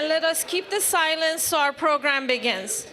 and let us keep the silence so our program begins.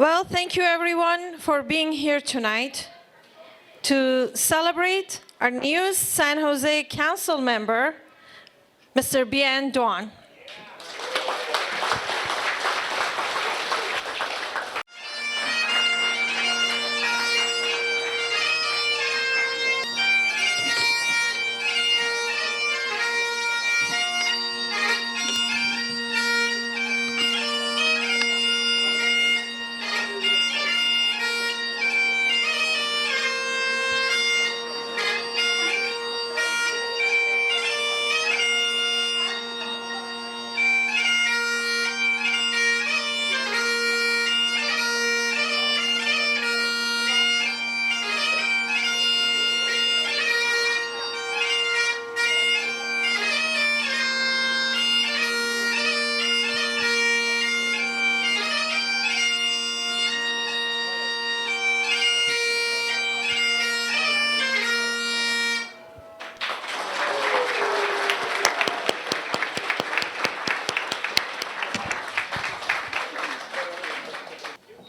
Well, thank you everyone for being here tonight to celebrate our new San Jose Council member, Mr. Biên Đoàn.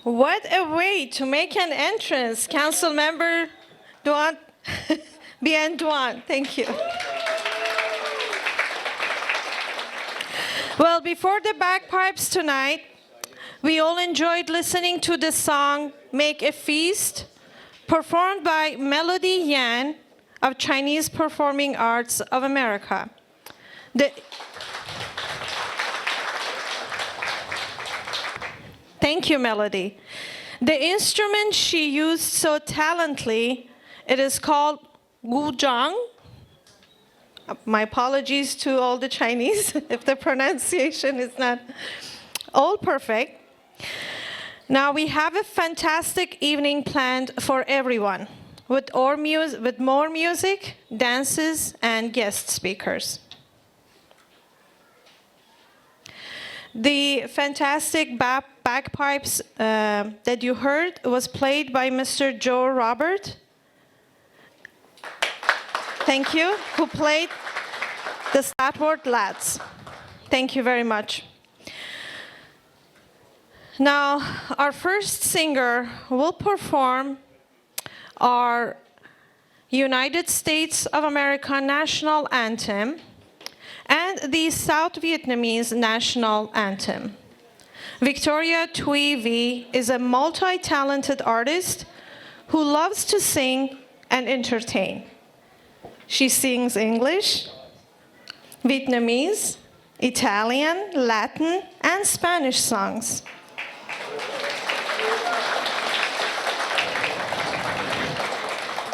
What a way to make an entrance, Council Member Biên Đoàn. Thank you. Well, before the bagpipes tonight, we all enjoyed listening to the song Make a Feast, performed by Melody Yan of Chinese Performing Arts of America. Thank you, Melody. The instrument she used so talently, it is called guzheng. My apologies to all the Chinese if the pronunciation is not all perfect. Now we have a fantastic evening planned for everyone with more music, dances, and guest speakers. The fantastic bagpipes that you heard was played by Mr. Joe Robert. Thank you, who played the Statward Lads. Thank you very much. Now, our first singer will perform our United States of America national anthem and the South Vietnamese national anthem. Victoria Thuy V is a multi-talented artist who loves to sing and entertain. She sings English, Vietnamese, Italian, Latin, and Spanish songs.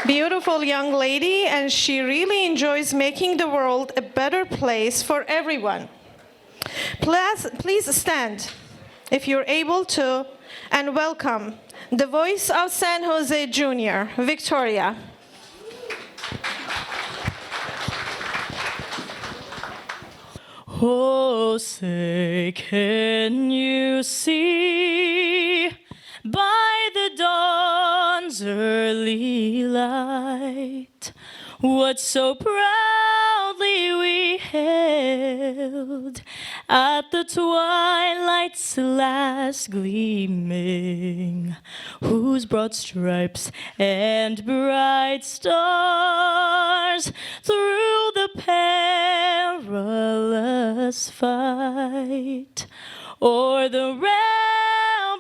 Beautiful young lady, and she really enjoys making the world a better place for everyone. Please stand, if you're able to, and welcome the voice of San Jose Jr., Victoria. Oh, say, can you see by the dawn's early light what so proudly we hailed at the twilight's last gleaming, whose broad stripes and bright stars through the perilous fight o'er the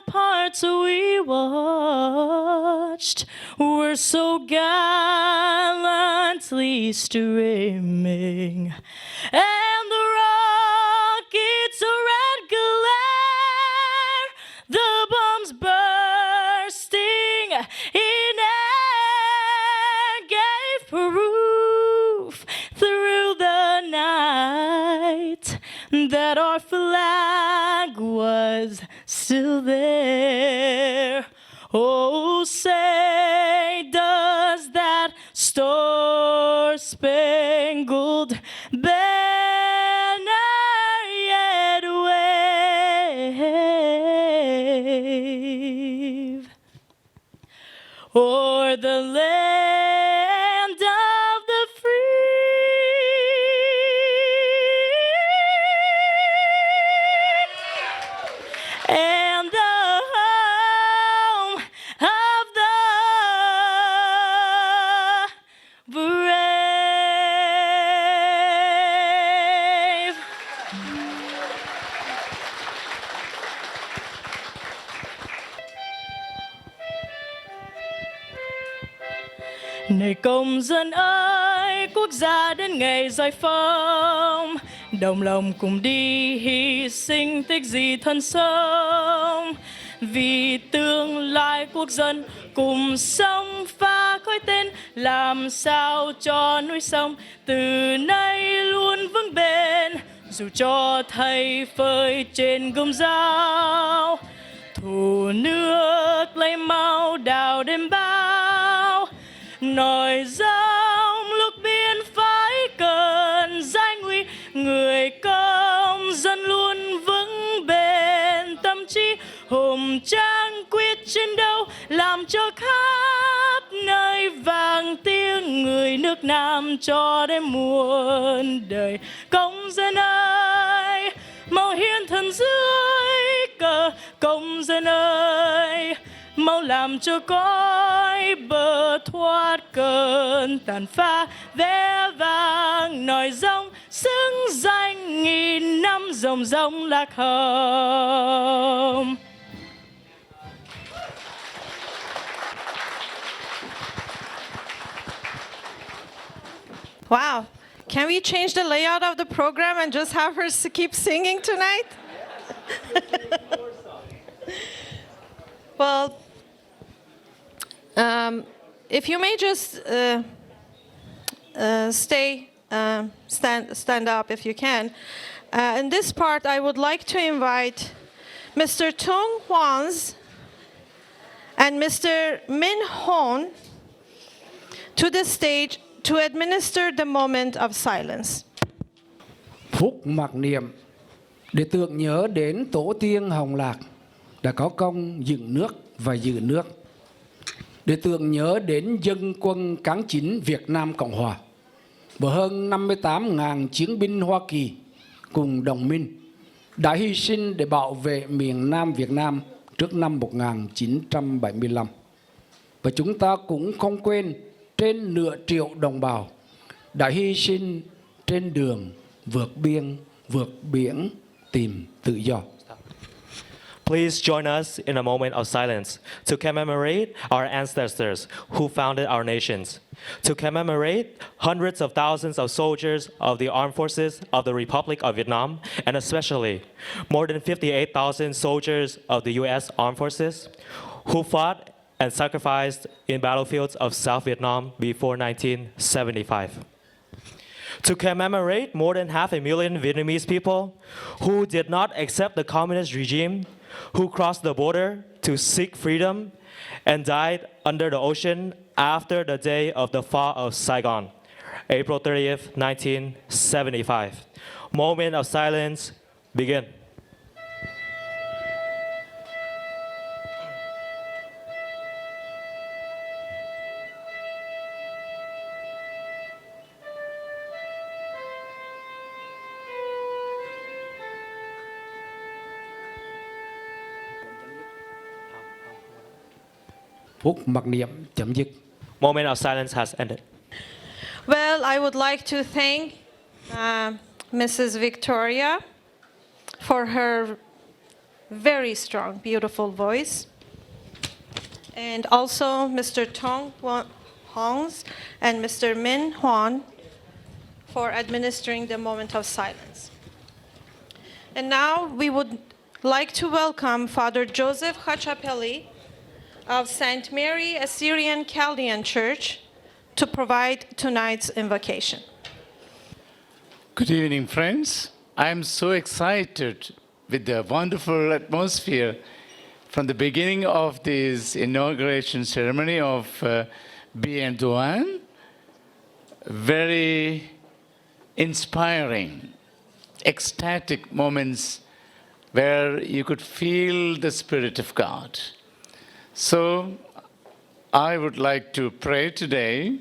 ramparts we watched were so gallantly streaming, and the rockets' red glare, the bombs bursting in air, gave proof through the night that our flag was still there. Oh, say, does that star-spangled banner yet wave o'er the land of the free and the home of the brave? Này công dân ơi, quốc gia đến ngày giải phóng, đồng lòng cùng đi hy sinh tích gì thân sống, vì tương lai quốc dân cùng sống phá khói tên, làm sao cho núi sông từ nay luôn vững bền, dù cho thầy phơi trên gông dao, thù nước lấy máu đào đêm bao, nổi giống lúc biên phái cần danh uy, người công dân luôn vững bền tâm trí, hùng tráng quyết chiến đấu, làm cho khắp nơi vang tiếng người nước Nam cho đến muôn đời. Công dân ơi, mau hiến thân dưới cờ, công dân ơi, mau làm cho cõi bờ thoát cơn tàn phá, vé vang nòi giống xứng danh nghìn năm rồng rông lạc hồng. Wow. Can we change the layout of the program and just have her keep singing tonight? Well, if you may just stand up if you can. In this part, I would like to invite Mr. Tung Hwans and Mr. Min Hon to the stage to administer the moment of silence. Phút mặc niệm để tưởng nhớ đến tổ tiên Hồng Lạc đã có công dựng nước và giữ nước, để tưởng nhớ đến dân quân kháng chiến Việt Nam Cộng Hòa và hơn 58.000 chiến binh Hoa Kỳ cùng đồng minh đã hy sinh để bảo vệ miền Nam Việt Nam trước năm 1975. Và chúng ta cũng không quên trên nửa triệu đồng bào đã hy sinh trên đường vượt biên, vượt biển tìm tự do. Please join us in a moment of silence to commemorate our ancestors who founded our nations, to commemorate hundreds of thousands of soldiers of the armed forces of the Republic of Vietnam, and especially more than 58,000 soldiers of the U.S. Armed Forces who fought and sacrificed in battlefields of South Vietnam before 1975. To commemorate more than 500,000 Vietnamese people who did not accept the communist regime, who crossed the border to seek freedom and died under the ocean after the day of the fall of Saigon, April 30th, 1975. Moment of silence, begin. Phút mặc niệm chấm dứt. Moment of silence has ended. Well, I would like to thank Mrs. Victoria for her very strong, beautiful voice. And also Mr. Tong Hongs and Mr. Min Hwan for administering the moment of silence. And now we would like to welcome Father Joseph Hachapeli of St. Mary Assyrian Chaldean Church to provide tonight's invocation. Good evening, friends. I am so excited with the wonderful atmosphere from the beginning of this inauguration ceremony of Biên Đoàn. Very inspiring, ecstatic moments where you could feel the Spirit of God. So I would like to pray today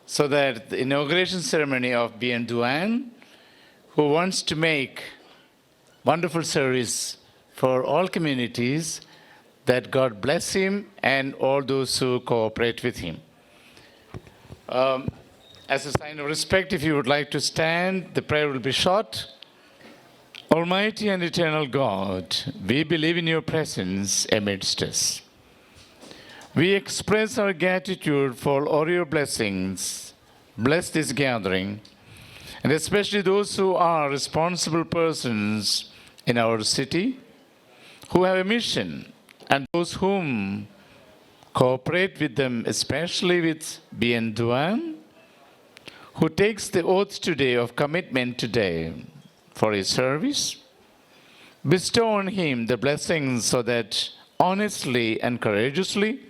so that the inauguration ceremony of Biên Đoàn, who wants to make wonderful service for all communities, that God bless him and all those who cooperate with him. As a sign of respect, if you would like to stand, the prayer will be short. Almighty and eternal God, we believe in your presence amidst us. We express our gratitude for all your blessings. Bless this gathering, and especially those who are responsible persons in our city, who have a mission, and those whom cooperate with them, especially with Biên Đoàn, who takes the oath today of commitment today for his service. Bestow on him the blessings so that honestly and courageously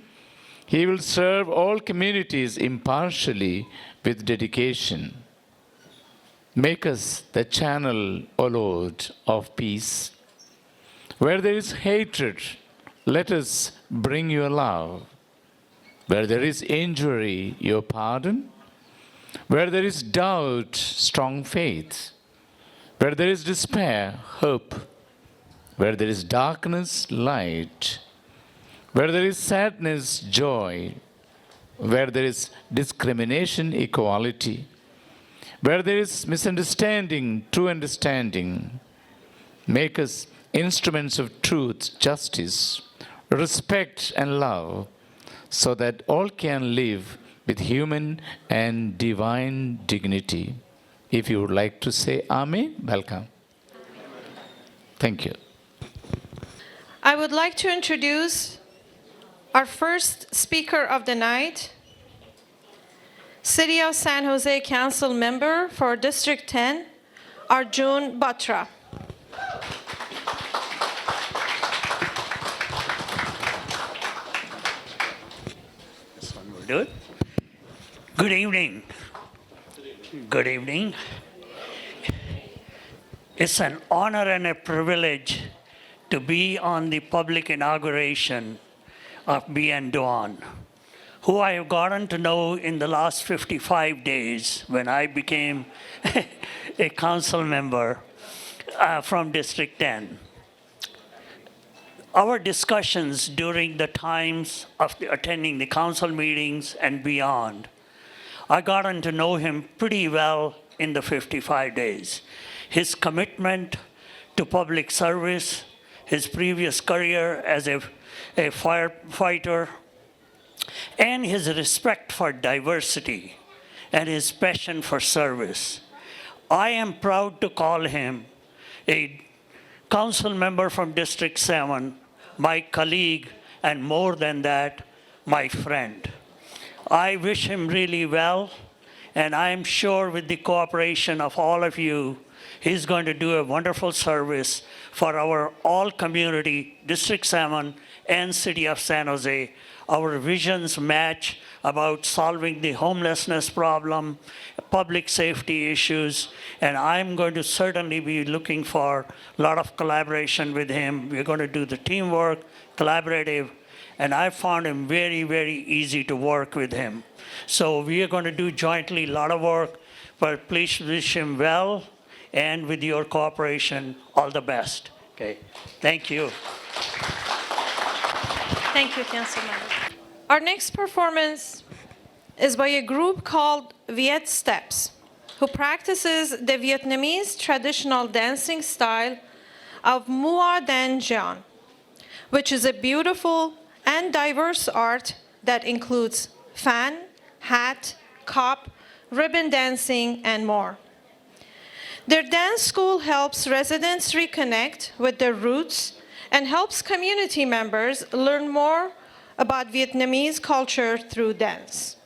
he will serve all communities impartially with dedication. Make us the channel, O Lord, of peace. Where there is hatred, let us bring your love. Where there is injury, your pardon. Where there is doubt, strong faith. Where there is despair, hope. Where there is darkness, light. Where there is sadness, joy. Where there is discrimination, equality. Where there is misunderstanding, true understanding. Make us instruments of truth, justice, respect, and love, so that all can live with human and divine dignity. If you would like to say Amen, welcome. Thank you. I would like to introduce our first speaker of the night, City of San Jose Council member for District 10, Arjun Batra. This one will do it. Good evening. Good evening. It's an honor and a privilege to be on the public inauguration of Biên Đoàn, who I have gotten to know in the last 55 days when I became a council member from District 10. Our discussions during the times of attending the council meetings and beyond, I gotten to know him pretty well in the 55 days. His commitment to public service, his previous career as a firefighter, and his respect for diversity and his passion for service. I am proud to call him a council member from District 7, my colleague, and more than that, my friend. I wish him really well, and I am sure with the cooperation of all of you, he's going to do a wonderful service for our all community, District 7 and City of San Jose. Our visions match about solving the homelessness problem, public safety issues, and I'm going to certainly be looking for a lot of collaboration with him. We're going to do the teamwork, collaborative, and I found him very, very easy to work with him. So we are going to do jointly a lot of work, but please wish him well, and with your cooperation, all the best. Okay, thank you. Thank you, Council Member. Our next performance is by a group called Viet Steps, who practices the Vietnamese traditional dancing style of Mua Dan Giang, which is a beautiful and diverse art that includes fan, hat, cop, ribbon dancing, and more. Their dance school helps residents reconnect with their roots and helps community members learn more about Vietnamese culture through dance.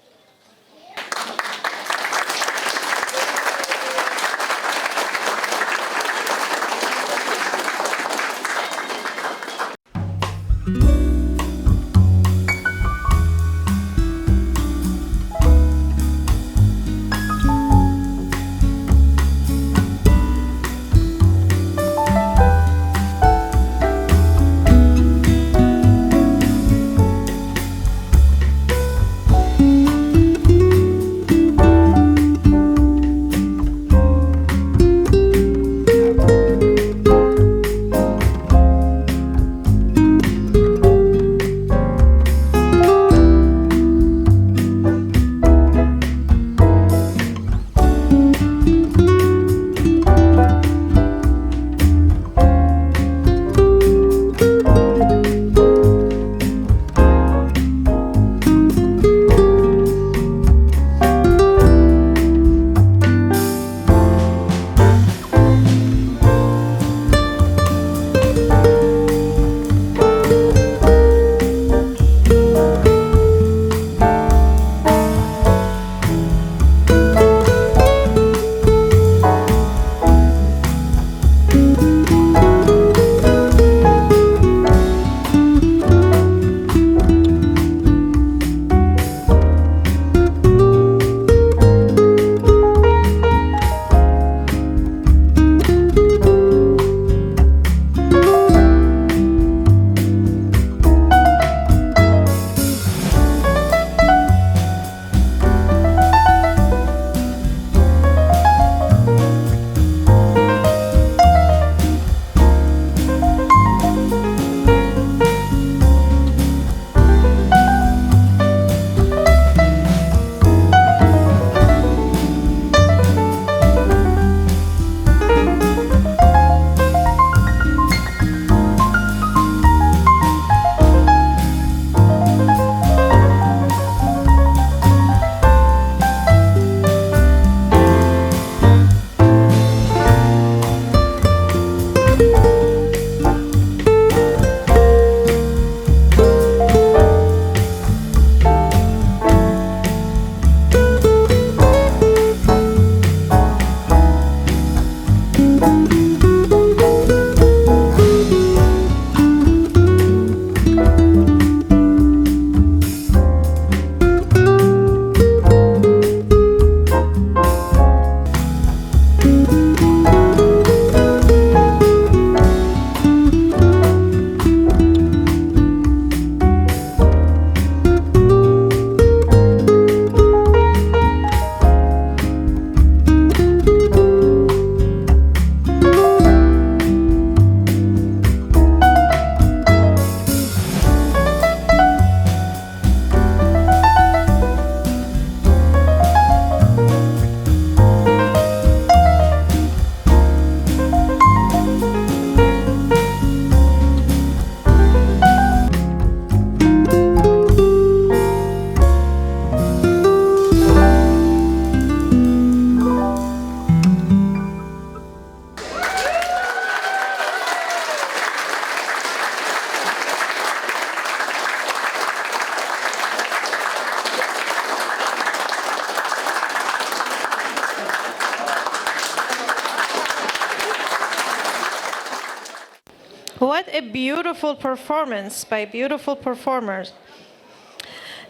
what a beautiful performance by beautiful performers.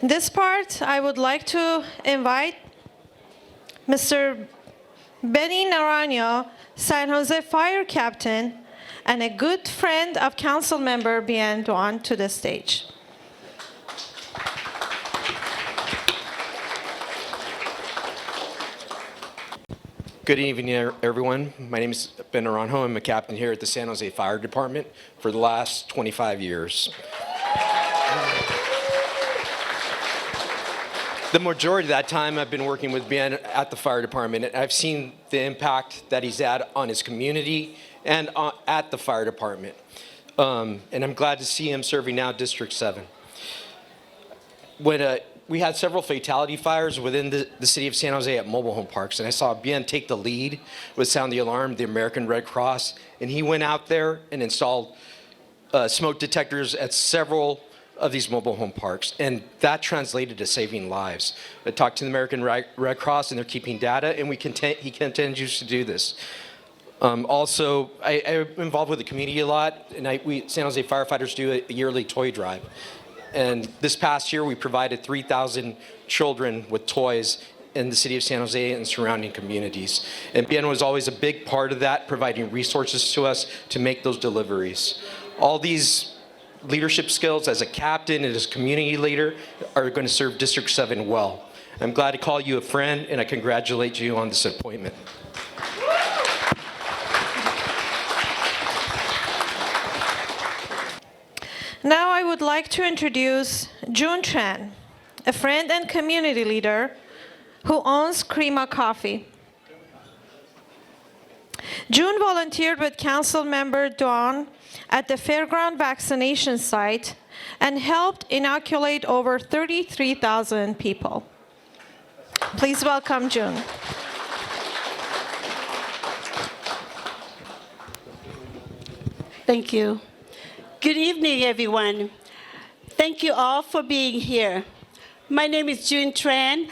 This part, I would like to invite Mr. Benny Naranjo, San Jose Fire Captain, and a good friend of Council Member Biên Đoàn to the stage. Good evening, everyone. My name is Ben Naranjo. I'm a captain here at the San Jose Fire Department for the last 25 years. The majority of that time I've been working with Biên at the fire department, and I've seen the impact that he's had on his community and at the fire department. And I'm glad to see him serving now District 7. When we had several fatality fires within the city of San Jose at mobile home parks, and I saw Biên take the lead with Sound the Alarm, the American Red Cross, and he went out there and installed smoke detectors at several of these mobile home parks, and that translated to saving lives. I talked to the American Red Cross, and they're keeping data, and he continues to do this. Also, I'm involved with the community a lot, and San Jose firefighters do a yearly toy drive. And this past year, we provided 3,000 children with toys in the city of San Jose and surrounding communities. And Biên was always a big part of that, providing resources to us to make those deliveries. All these leadership skills as a captain and as a community leader are going to serve District 7 well. I'm glad to call you a friend, and I congratulate you on this appointment. Now I would like to introduce June Tran, a friend and community leader who owns Crema Coffee. June volunteered with Council Member Đoàn at the Fairground vaccination site and helped inoculate over 33,000 people. Please welcome June. Thank you. Good evening, everyone. Thank you all for being here. My name is June Tran,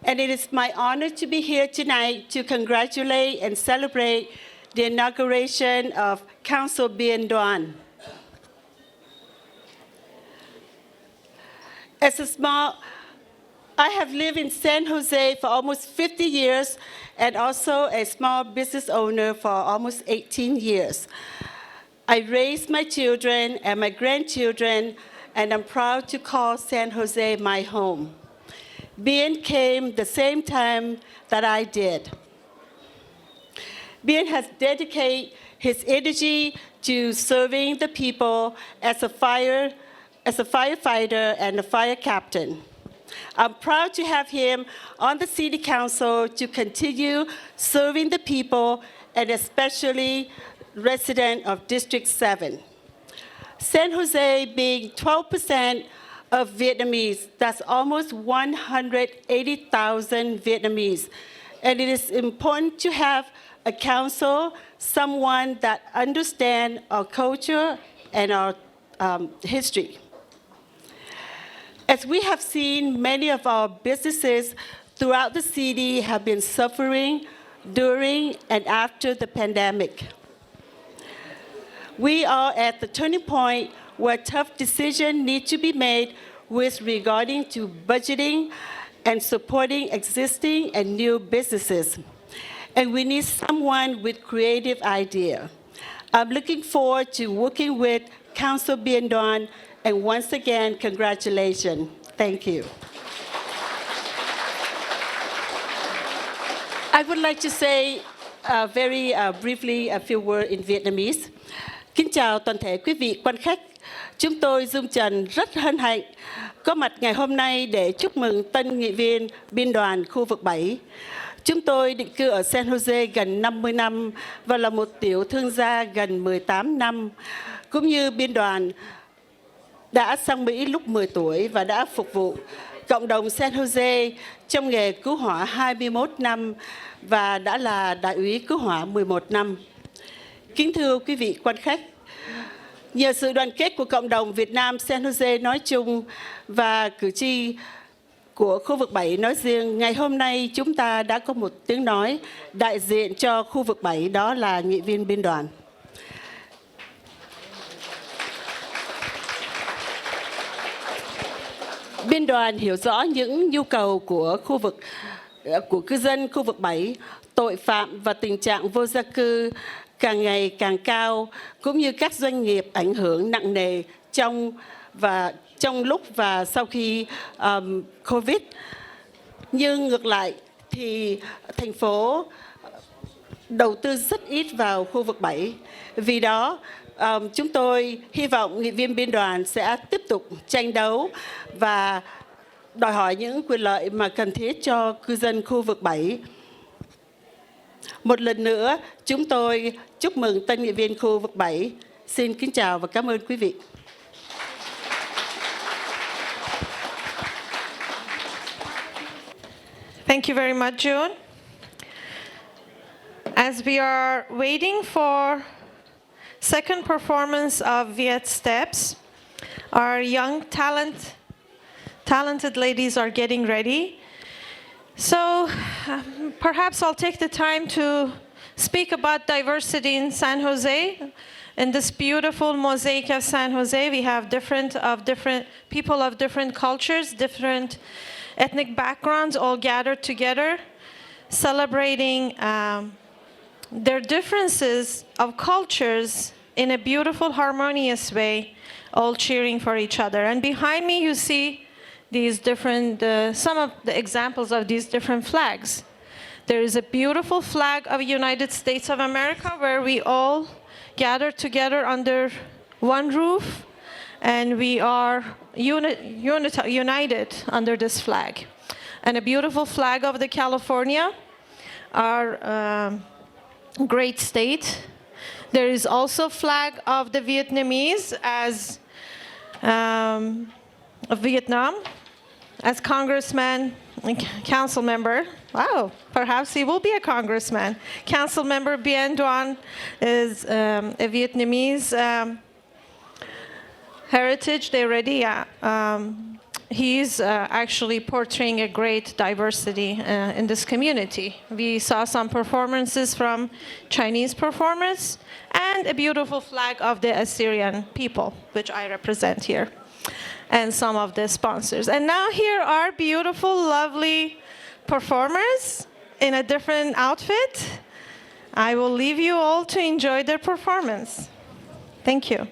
and it is my honor to be here tonight to congratulate and celebrate the inauguration of Council Biên Đoàn. I have lived in San Jose for almost 50 years and also a small business owner for almost 18 years. I raised my children and my grandchildren, and I'm proud to call San Jose my home. Biên came the same time that I did. Biên has dedicated his energy to serving the people as a firefighter and a fire captain. I'm proud to have him on the City Council to continue serving the people and especially residents of District 7. San Jose being 12% of Vietnamese, that's almost 180,000 Vietnamese. And it is important to have a council, someone that understands our culture and our history. As we have seen, many of our businesses throughout the city have been suffering during and after the pandemic. We are at the turning point where tough decisions need to be made with regarding to budgeting and supporting existing and new businesses. And we need someone with creative idea. I'm looking forward to working with Council Biên Đoàn, and once again, congratulations. Thank you. I would like to say very briefly a few words in Vietnamese. Kính chào toàn thể quý vị quan khách. Chúng tôi Dung Trần rất hân hạnh có mặt ngày hôm nay để chúc mừng tân nghị viên Biên đoàn khu vực 7. Chúng tôi định cư ở San Jose gần 50 năm và là một tiểu thương gia gần 18 năm. Cũng như Biên đoàn đã sang Mỹ lúc 10 tuổi và đã phục vụ cộng đồng San Jose trong nghề cứu hỏa 21 năm và đã là đại úy cứu hỏa 11 năm. Kính thưa quý vị quan khách, nhờ sự đoàn kết của cộng đồng Việt Nam San Jose nói chung và cử tri của khu vực 7 nói riêng, ngày hôm nay chúng ta đã có một tiếng nói đại diện cho khu vực 7, đó là nghị viên Biên đoàn. Biên đoàn hiểu rõ những nhu cầu của cư dân khu vực 7, tội phạm và tình trạng vô gia cư càng ngày càng cao, cũng như các doanh nghiệp ảnh hưởng nặng nề trong lúc và sau khi Covid. Nhưng ngược lại thì thành phố đầu tư rất ít vào khu vực 7. Vì đó, chúng tôi hy vọng nghị viên biên đoàn sẽ tiếp tục tranh đấu và đòi hỏi những quyền lợi mà cần thiết cho cư dân khu vực 7. Một lần nữa, chúng tôi chúc mừng tân nghị viên khu vực 7. Xin kính chào và cảm ơn quý vị. Thank you very much, June. As we are waiting for second performance of Viet Steps, our young talented ladies are getting ready. So perhaps I'll take the time to speak about diversity in San Jose. In this beautiful mosaic of San Jose, we have different people of different cultures, different ethnic backgrounds, all gathered together, celebrating their differences of cultures in a beautiful, harmonious way, all cheering for each other. And behind me, you see these different, some of the examples of these different flags. There is a beautiful flag of the United States of America where we all gather together under one roof, and we are united under this flag. And a beautiful flag of the California, our great state. There is also a flag of the Vietnamese as of Vietnam, as congressman, council member. Wow, perhaps he will be a congressman. Council member Biên Đoàn is a Vietnamese heritage. They already, he's actually portraying a great diversity in this community. We saw some performances from Chinese performers and a beautiful flag of the Assyrian people, which I represent here, and some of the sponsors. And now here are beautiful, lovely performers in a different outfit. I will leave you all to enjoy their performance. Thank you.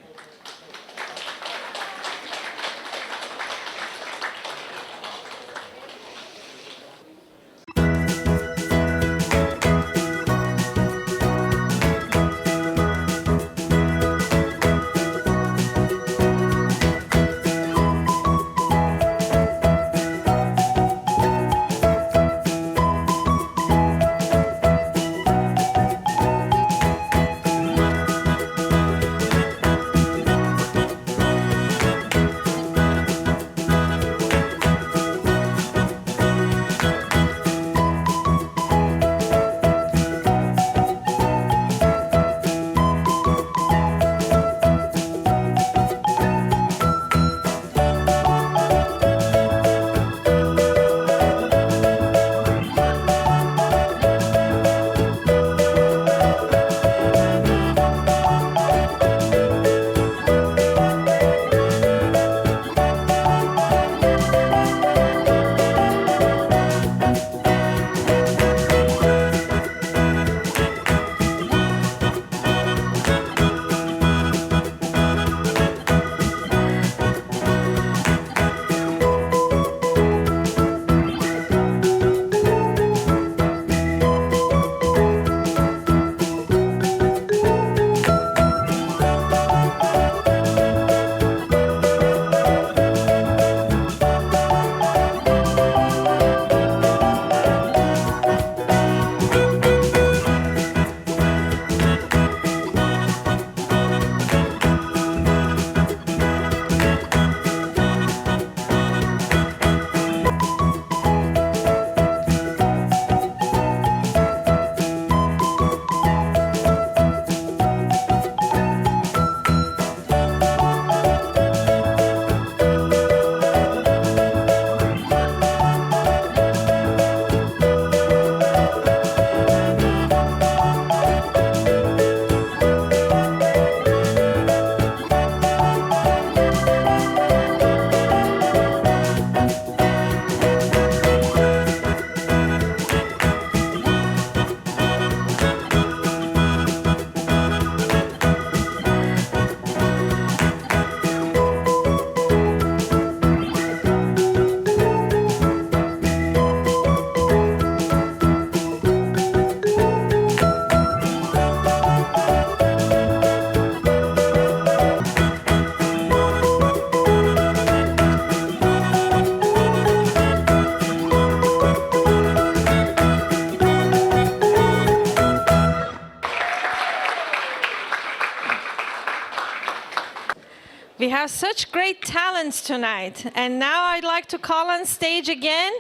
have such great talents tonight. And now I'd like to call on stage again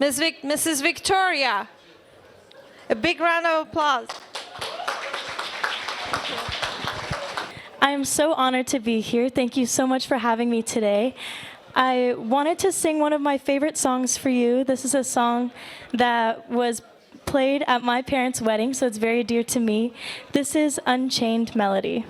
Mrs. Victoria. A big round of applause. I am so honored to be here. Thank you so much for having me today. I wanted to sing one of my favorite songs for you. This is a song that was played at my parents' wedding, so it's very dear to me. This is Unchained Melody.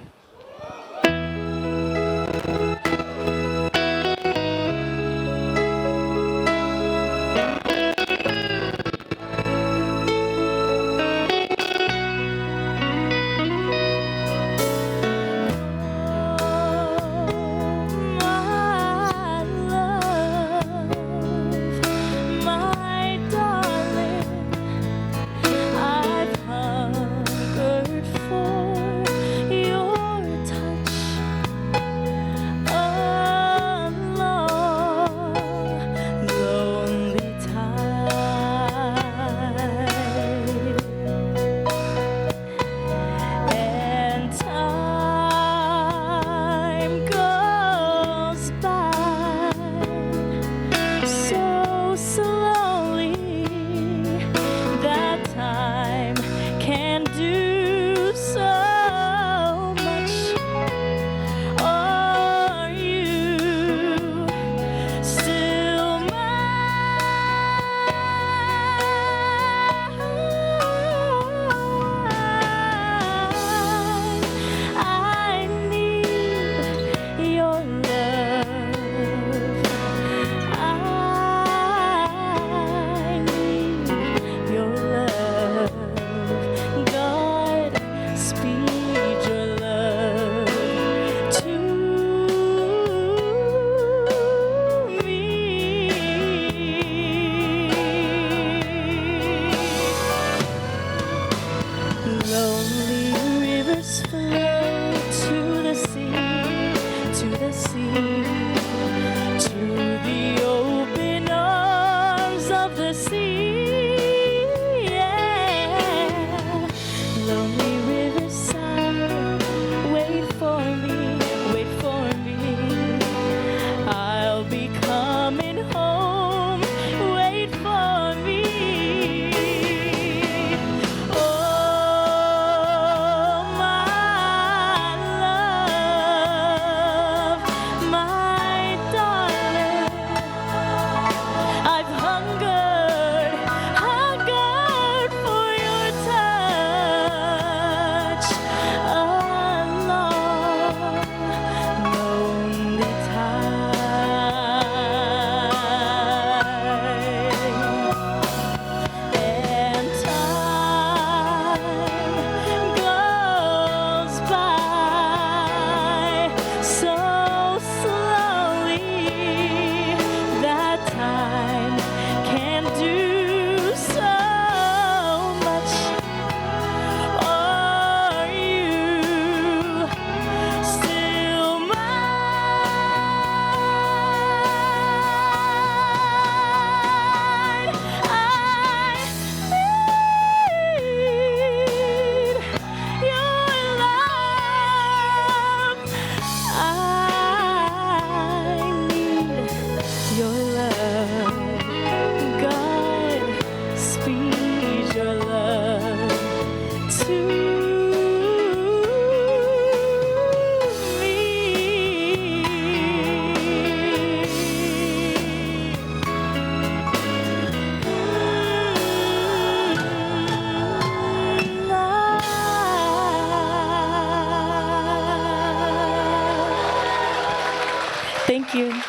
Thank you.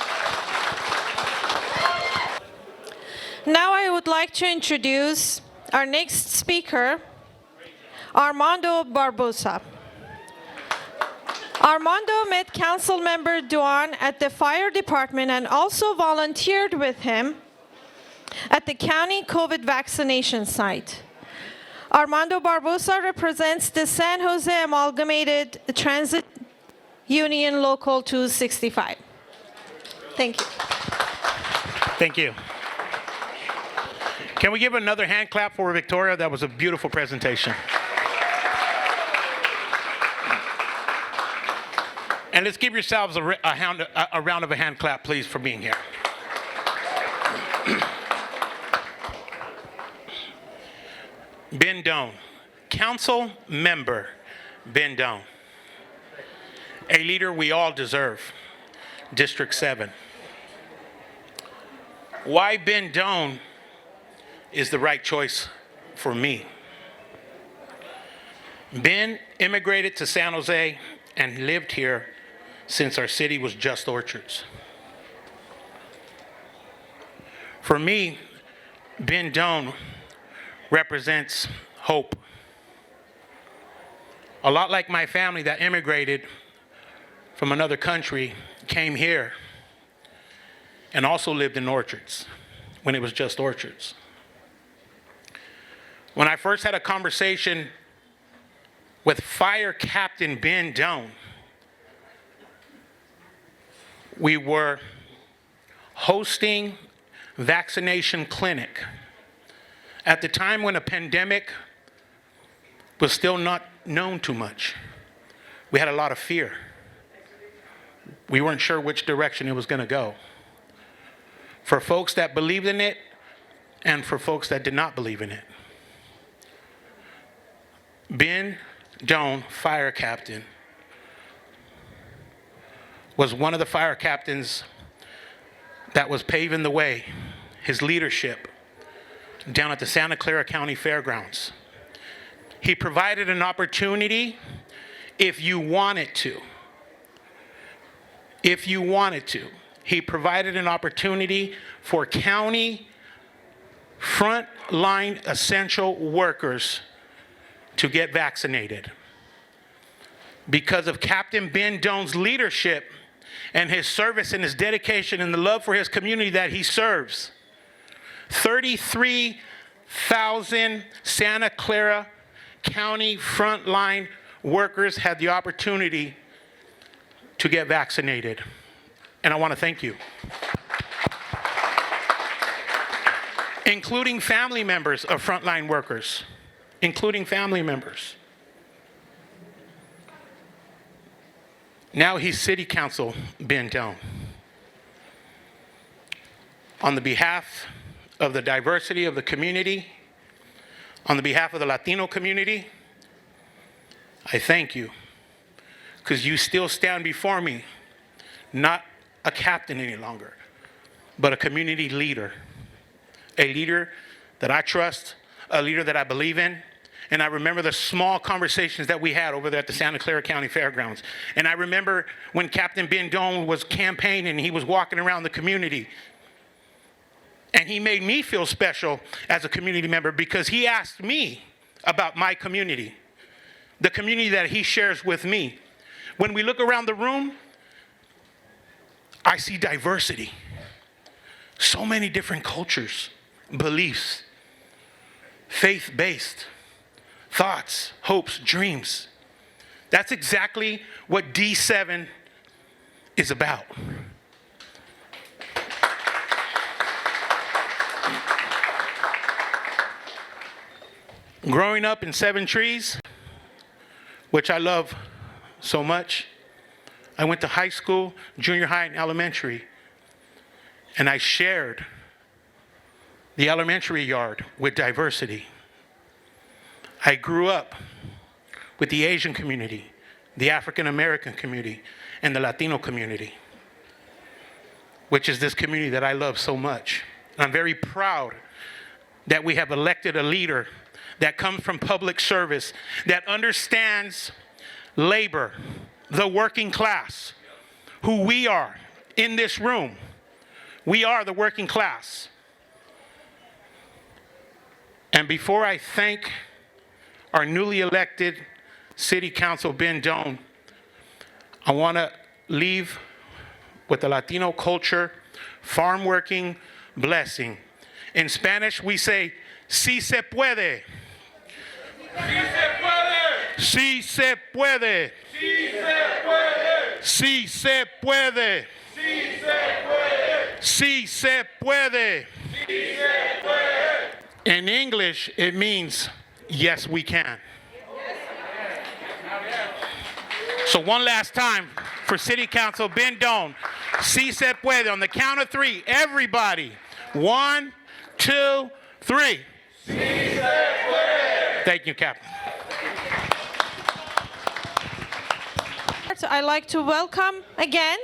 Now I would like to introduce our next speaker, Armando Barbosa. Armando met Council Member Duan at the fire department and also volunteered with him at the county COVID vaccination site. Armando Barbosa represents the San Jose Amalgamated Transit Union Local 265. Thank you. Thank you. Can we give another hand clap for Victoria? That was a beautiful presentation. And let's give yourselves a round of a hand clap, please, for being here. Biên Đoàn, Council Member Biên Đoàn, a leader we all deserve, District 7. Why Biên Đoàn is the right choice for me. Biên immigrated to San Jose and lived here since our city was just orchards. For me, Biên Đoàn represents hope. A lot like my family that immigrated from another country, came here, and also lived in orchards when it was just orchards. When I first had a conversation with Fire Captain Biên Đoàn, we were hosting vaccination clinic at the time when a pandemic was still not known too much. We had a lot of fear. We weren't sure which direction it was going to go. For folks that believed in it and for folks that did not believe in it. Biên Đoàn, fire captain, was one of the fire captains that was paving the way, his leadership, down at the Santa Clara County Fairgrounds. He provided an opportunity if you wanted to. If you wanted to. He provided an opportunity for county frontline essential workers to get vaccinated. Because of Captain Biên Đoàn leadership and his service and his dedication and the love for his community that he serves, 33,000 Santa Clara County frontline workers had the opportunity to get vaccinated. And I want to thank you. Including family members of frontline workers. Including family members. Now he's City Council Biên Đoàn. On the behalf of the diversity of the community, on the behalf of the Latino community, I thank you. Because you still stand before me, not a captain any longer, but a community leader. A leader that I trust, a leader that I believe in. And I remember the small conversations that we had over there at the Santa Clara County Fairgrounds. And I remember when Captain Biên Đoàn was campaigning and he was walking around the community. And he made me feel special as a community member because he asked me about my community, the community that he shares with me. When we look around the room, I see diversity. So many different cultures, beliefs, faith-based, thoughts, hopes, dreams. That's exactly what D7 is about. Growing up in Seven Trees, which I love so much, I went to high school, junior high, and elementary, and I shared the elementary yard with diversity. I grew up with the Asian community, the African American community, and the Latino community, which is this community that I love so much. And I'm very proud that we have elected a leader that comes from public service, that understands labor, the working class, who we are in this room. We are the working class. And before I thank our newly elected City Council Biên Đoàn, I want to leave with the Latino culture, farm working blessing. In Spanish, we say, si se puede. Si se puede. Si se puede. Si se puede. In English, it means, yes, we can. So one last time for City Council Biên Đoàn. Si se puede. On the count of three, everybody. 1, 2, 3. Si se puede. Thank you, Captain. I'd like to welcome again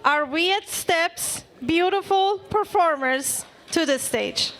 our Viet Steps beautiful performers to the stage.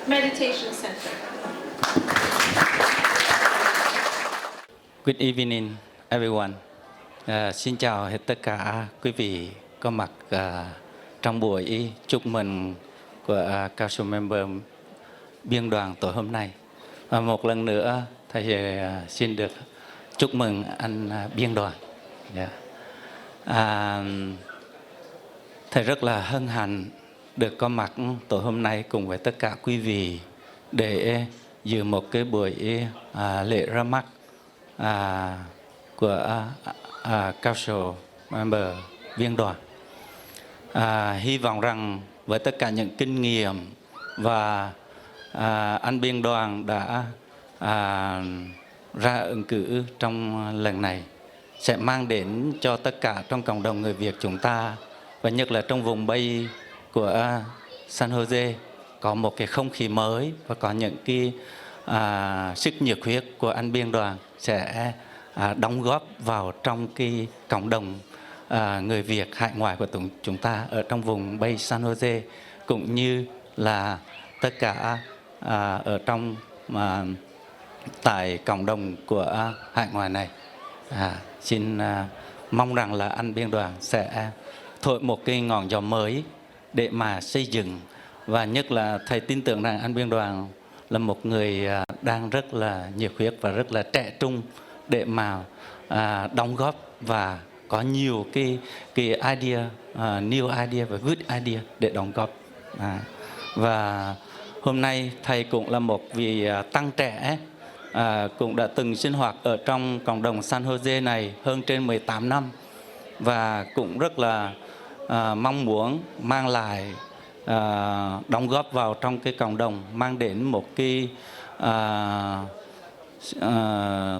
Meditation Center. Good evening, everyone. Xin chào hết tất cả quý vị có mặt trong buổi chúc mừng của Council Member Biên Đoàn tối hôm nay. Và một lần nữa, thầy xin được chúc mừng anh Biên Đoàn. Thầy rất là hân hạnh được có mặt tối hôm nay cùng với tất cả quý vị để dự một cái buổi lễ ra mắt của Council Member Biên Đoàn. Hy vọng rằng với tất cả những kinh nghiệm và anh Biên Đoàn đã ra ứng cử trong lần này sẽ mang đến cho tất cả trong cộng đồng người Việt chúng ta, và nhất là trong vùng Bay của San Jose, có một cái không khí mới và có những cái sức nhiệt huyết của anh Biên Đoàn sẽ đóng góp vào trong cái cộng đồng người Việt hải ngoại của chúng ta ở trong vùng Bay San Jose, cũng như là tất cả ở trong tại cộng đồng của hải ngoại này. Xin mong rằng là anh Biên Đoàn sẽ thổi một cái ngọn gió mới để mà xây dựng, và nhất là thầy tin tưởng rằng anh Biên Đoàn là một người đang rất là nhiệt huyết và rất là trẻ trung để mà đóng góp và có nhiều cái idea, new idea và good idea để đóng góp. Và hôm nay thầy cũng là một vị tăng trẻ, cũng đã từng sinh hoạt ở trong cộng đồng San Jose này hơn trên 18 năm, và cũng rất là mong muốn mang lại đóng góp vào trong cái cộng đồng, mang đến một cái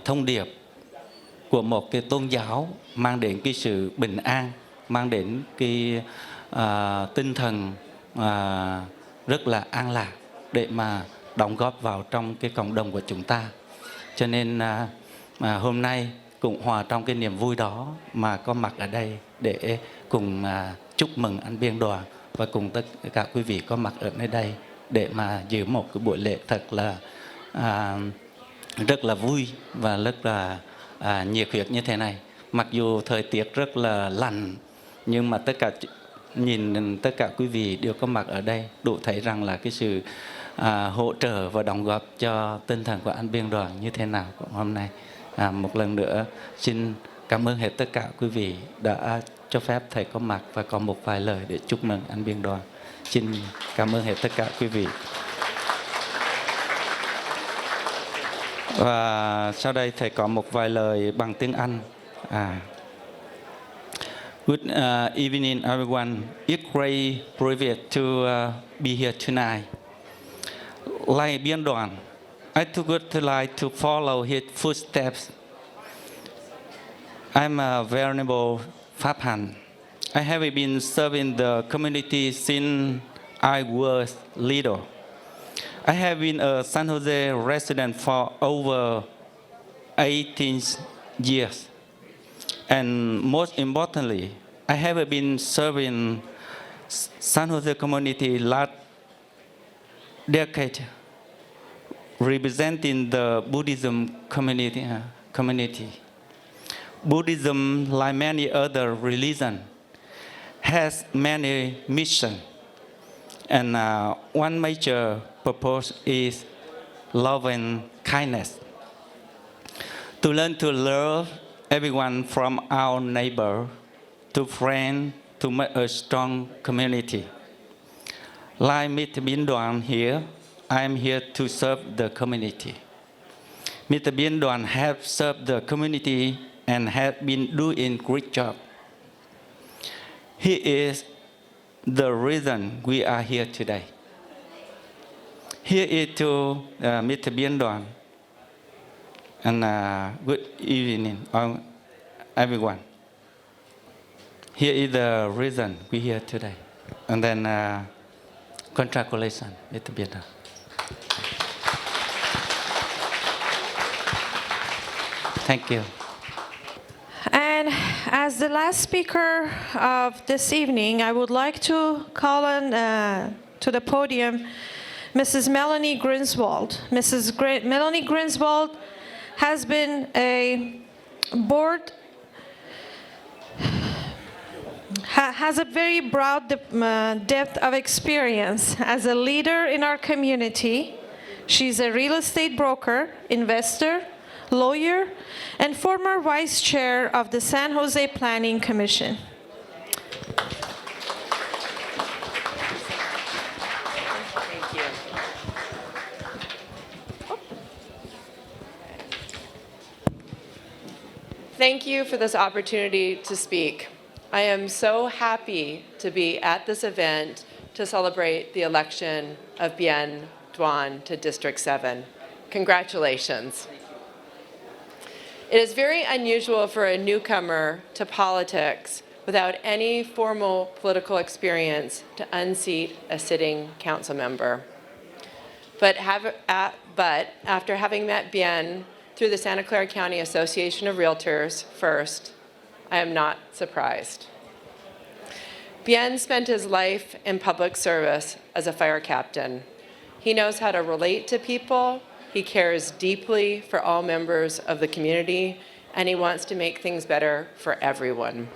thông điệp của một cái tôn giáo, mang đến cái sự bình an, mang đến cái tinh thần rất là an lạc để mà đóng góp vào trong cái cộng đồng của chúng ta. Cho nên hôm nay cũng hòa trong cái niềm vui đó mà có mặt ở đây để cùng chúc mừng anh Biên Đoàn và cùng tất cả quý vị có mặt ở nơi đây để mà giữ một cái buổi lễ thật là rất là vui và rất là nhiệt huyết như thế này. Mặc dù thời tiết rất là lạnh, nhưng mà nhìn tất cả quý vị đều có mặt ở đây, đủ thấy rằng là cái sự hỗ trợ và đóng góp cho tinh thần của anh Biên Đoàn như thế nào hôm nay. Một lần nữa xin cảm ơn hết tất cả quý vị đã cho phép thầy có mặt và có một vài lời để chúc mừng anh Biên Đoàn. Xin cảm ơn hết tất cả quý vị. Và sau đây thầy có một vài lời bằng tiếng Anh. Good evening, everyone. It's great privilege to be here tonight. Like Biên Đoàn, I would like to follow his footsteps. I'm a venerable Pháp Hành. I have been serving the community since I was little. I have been a San Jose resident for over 18 years. And most importantly, I have been serving San Jose community last decade, representing the Buddhism community. Buddhism, like many other religions, has many missions. And one major purpose is love and kindness. To learn to love everyone from our neighbor to friend to make a strong community. Like Mr. Biên Đoàn here, I am here to serve the community. Mr. Biên Đoàn have served the community and have been doing great job. He is the reason we are here today. Here is to Mr. Biên Đoàn, and good evening, everyone. Here is the reason we're here today. And then congratulations, Mr. Biên Đoàn. Thank you. And as the last speaker of this evening, I would like to call on to the podium Mrs. Melanie Griswold. Melanie Griswold has been a board, has a very broad depth of experience as a leader in our community. She's a real estate broker, investor, lawyer, and former vice chair of the San Jose Planning Commission. Thank you for this opportunity to speak. I am so happy to be at this event to celebrate the election of Biên Đoàn to District 7. Congratulations. It is very unusual for a newcomer to politics without any formal political experience to unseat a sitting council member. but after having met Bien through the Santa Clara County Association of Realtors first, I am not surprised. Bien spent his life in public service as a fire captain. He knows how to relate to people, he cares deeply for all members of the community, and he wants to make things better for everyone.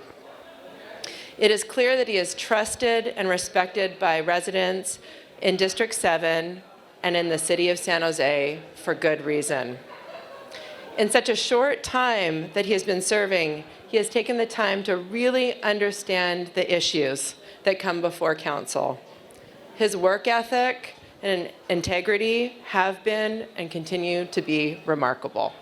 It is clear that he is trusted and respected by residents in District 7 and in the city of San Jose for good reason. In such a short time that he has been serving, he has taken the time to really understand the issues that come before council. His work ethic and integrity have been and continue to be remarkable.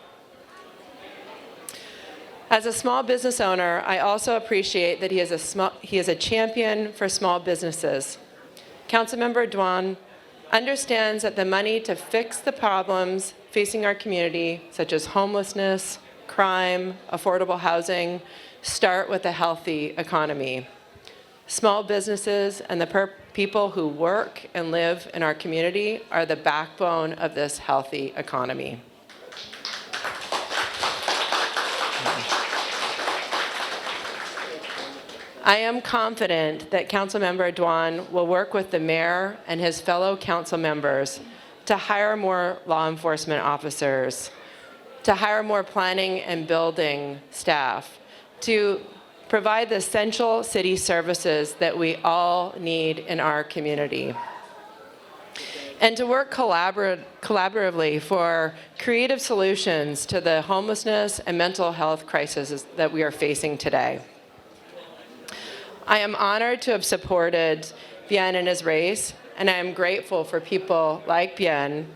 As a small business owner, I also appreciate that he is a champion for small businesses. Councilmember Duan understands that the money to fix the problems facing our community, such as homelessness, crime, affordable housing, start with a healthy economy. Small businesses and the people who work and live in our community are the backbone of this healthy economy. I am confident that Councilmember Duan will work with the mayor and his fellow council members to hire more law enforcement officers, to hire more planning and building staff, to provide the essential city services that we all need in our community, and to work collaboratively for creative solutions to the homelessness and mental health crises that we are facing today. I am honored to have supported Bien in his race, and I am grateful for people like Bien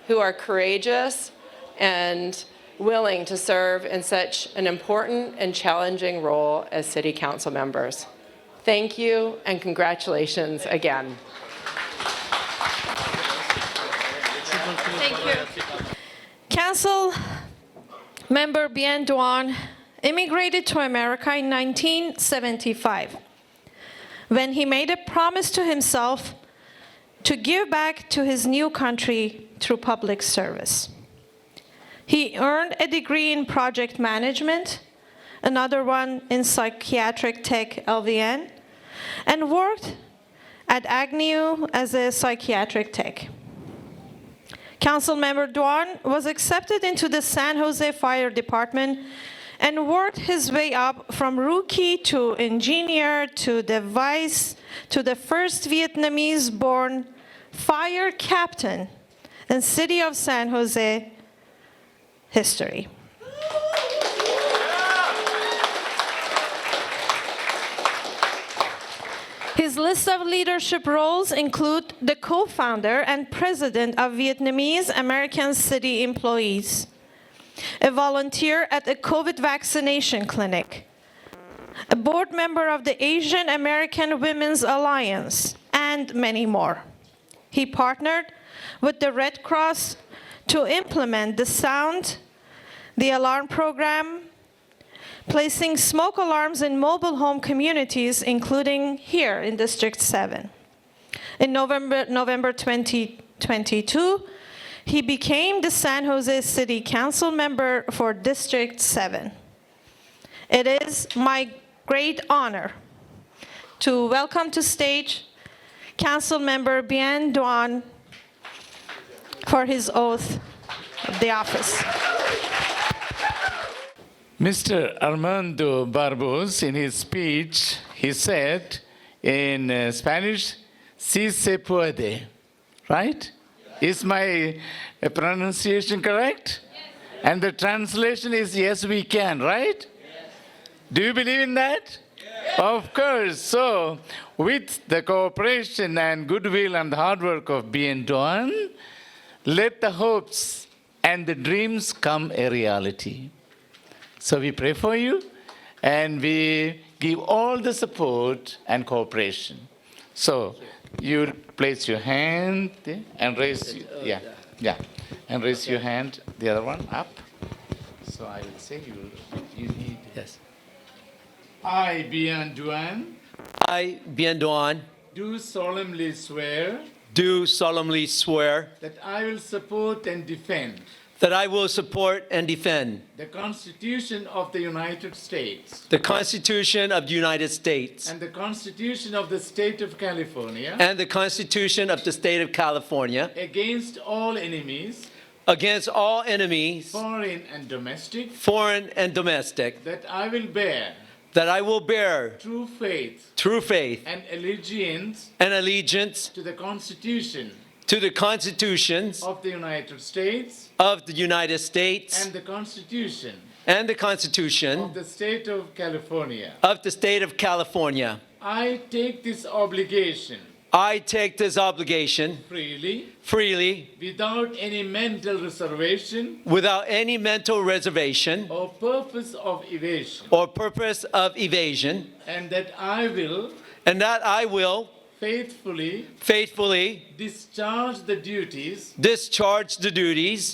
who are courageous and willing to serve in such an important and challenging role as city council members. Thank you and congratulations again. Thank you. Council member Biên Đoàn immigrated to America in 1975 when he made a promise to himself to give back to his new country through public service. He earned a degree in project management, another one in psychiatric tech LVN, and worked at Agnew as a psychiatric tech. Councilmember Duan was accepted into the San Jose Fire Department and worked his way up from rookie to engineer to the first Vietnamese-born fire captain in city of San Jose history. His list of leadership roles include the co-founder and president of Vietnamese American City Employees, a volunteer at a COVID vaccination clinic, a board member of the Asian American Women's Alliance, and many more. He partnered with the Red Cross to implement the Sound the Alarm program, placing smoke alarms in mobile home communities, including here in District 7. In November 2022, he became the San Jose City Council member for District 7. It is my great honor to welcome to stage Council member Biên Đoàn for his oath of the office. Mr. Armando Barbos, in his speech, he said in Spanish, "Si se puede," right? Is my pronunciation correct? Yes. And the translation is, yes, we can, right? Yes. Do you believe in that? Yes. Of course. So, with the cooperation and goodwill and the hard work of Biên Đoàn, let the hopes and the dreams come a reality. So we pray for you, and we give all the support and cooperation. So you place your hand there and raise, and raise your hand, the other one up. So I will say you need. Yes. I, Biên Đoàn, I, Biên Đoàn, do solemnly swear do solemnly swear that I will support and defend that I will support and defend the Constitution of the United States the Constitution of the United States and the Constitution of the State of California and the Constitution of the State of California against all enemies, against all enemies, foreign and domestic, foreign and domestic, that I will bear that I will bear true faith true faith and allegiance and allegiance to the Constitution to the constitutions of the United States of the United States and the Constitution and the of Constitution the State of California. of the State of California. I take this obligation I take this obligation freely, without any mental reservation without any mental reservation or purpose of evasion, or purpose of evasion, and that I will faithfully discharge the duties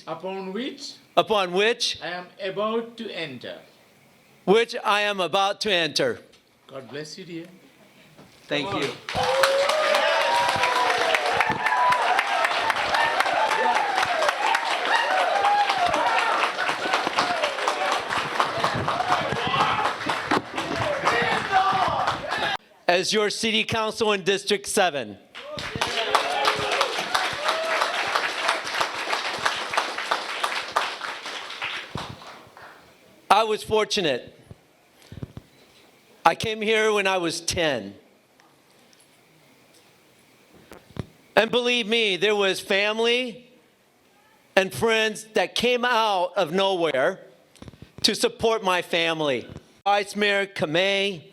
upon which I I am about to enter. God bless you, dear. Thank you. As your city council in District 7, I was fortunate. I came here when I was 10. And believe me, there was family and friends that came out of nowhere to support my family. Vice Mayor Kamei,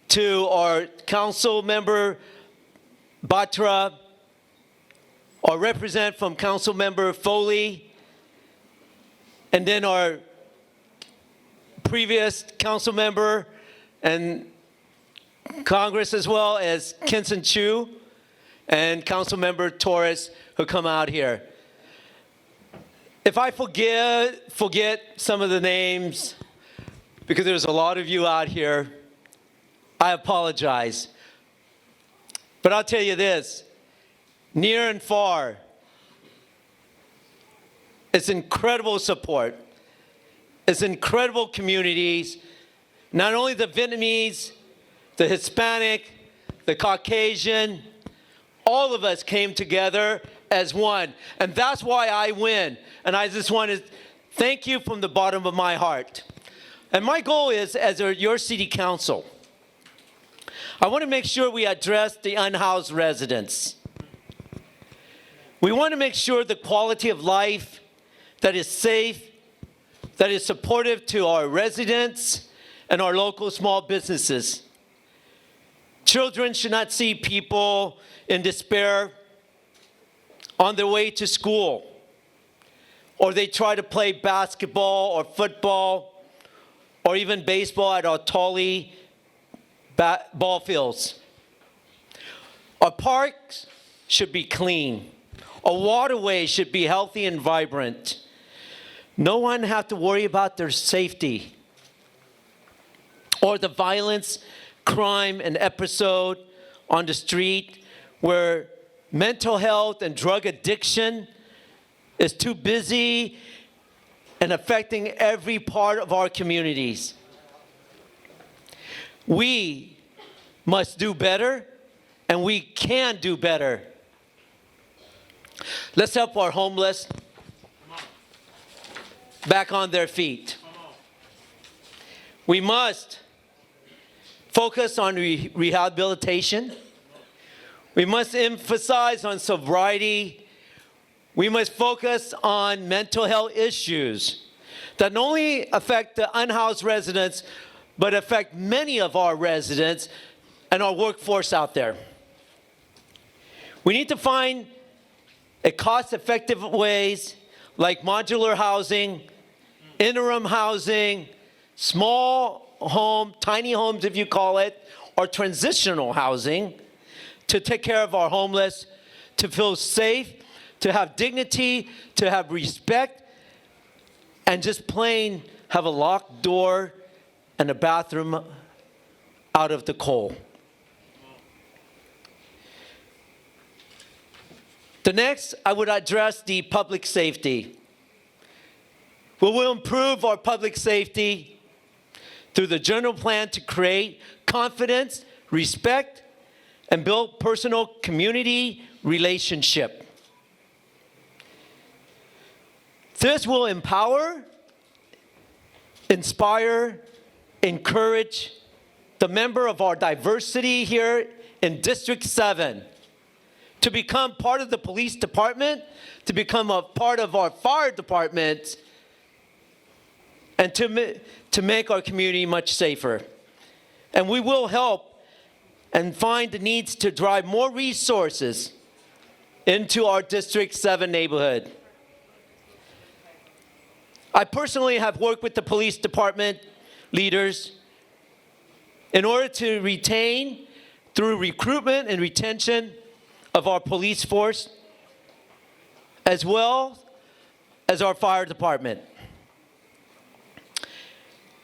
to our council member Batra, our representative from council member Foley, and then our previous council member and Congress as well as Kenson Chu and council member Tuers who come out here. If I forget some of the names, because there's a lot of you out here, I apologize. But I'll tell you this, near and far, it's incredible support. It's incredible communities. Not only the Vietnamese, the Hispanic, the Caucasian, all of us came together as one. And that's why I win. And I just want to thank you from the bottom of my heart. And my goal is, as your city council, I want to make sure we address the unhoused residents. We want to make sure the quality of life that is safe, that is supportive to our residents and our local small businesses. Children should not see people in despair on their way to school, or they try to play basketball or football or even baseball at our Tully ball fields. Our parks should be clean. Our waterways should be healthy and vibrant. No one have to worry about their safety or the violence, crime, and episode on the street where mental health and drug addiction is too busy and affecting every part of our communities. We must do better, and we can do better. Let's help our homeless back on their feet. We must focus on rehabilitation. We must emphasize on sobriety. We must focus on mental health issues that not only affect the unhoused residents, but affect many of our residents and our workforce out there. We need to find a cost-effective ways like modular housing, interim housing, small home, tiny homes if you call it, or transitional housing to take care of our homeless, to feel safe, to have dignity, to have respect, and just plain have a locked door and a bathroom out of the cold. The next, I would address the public safety. We will improve our public safety through the general plan to create confidence, respect, and build personal community relationship. This will empower, inspire, encourage the member of our diversity here in District 7 to become part of the police department, to become a part of our fire department, and to make our community much safer. And we will help and find the needs to drive more resources into our District 7 neighborhood. I personally have worked with the police department leaders in order to retain, through recruitment and retention of our police force, as well as our fire department.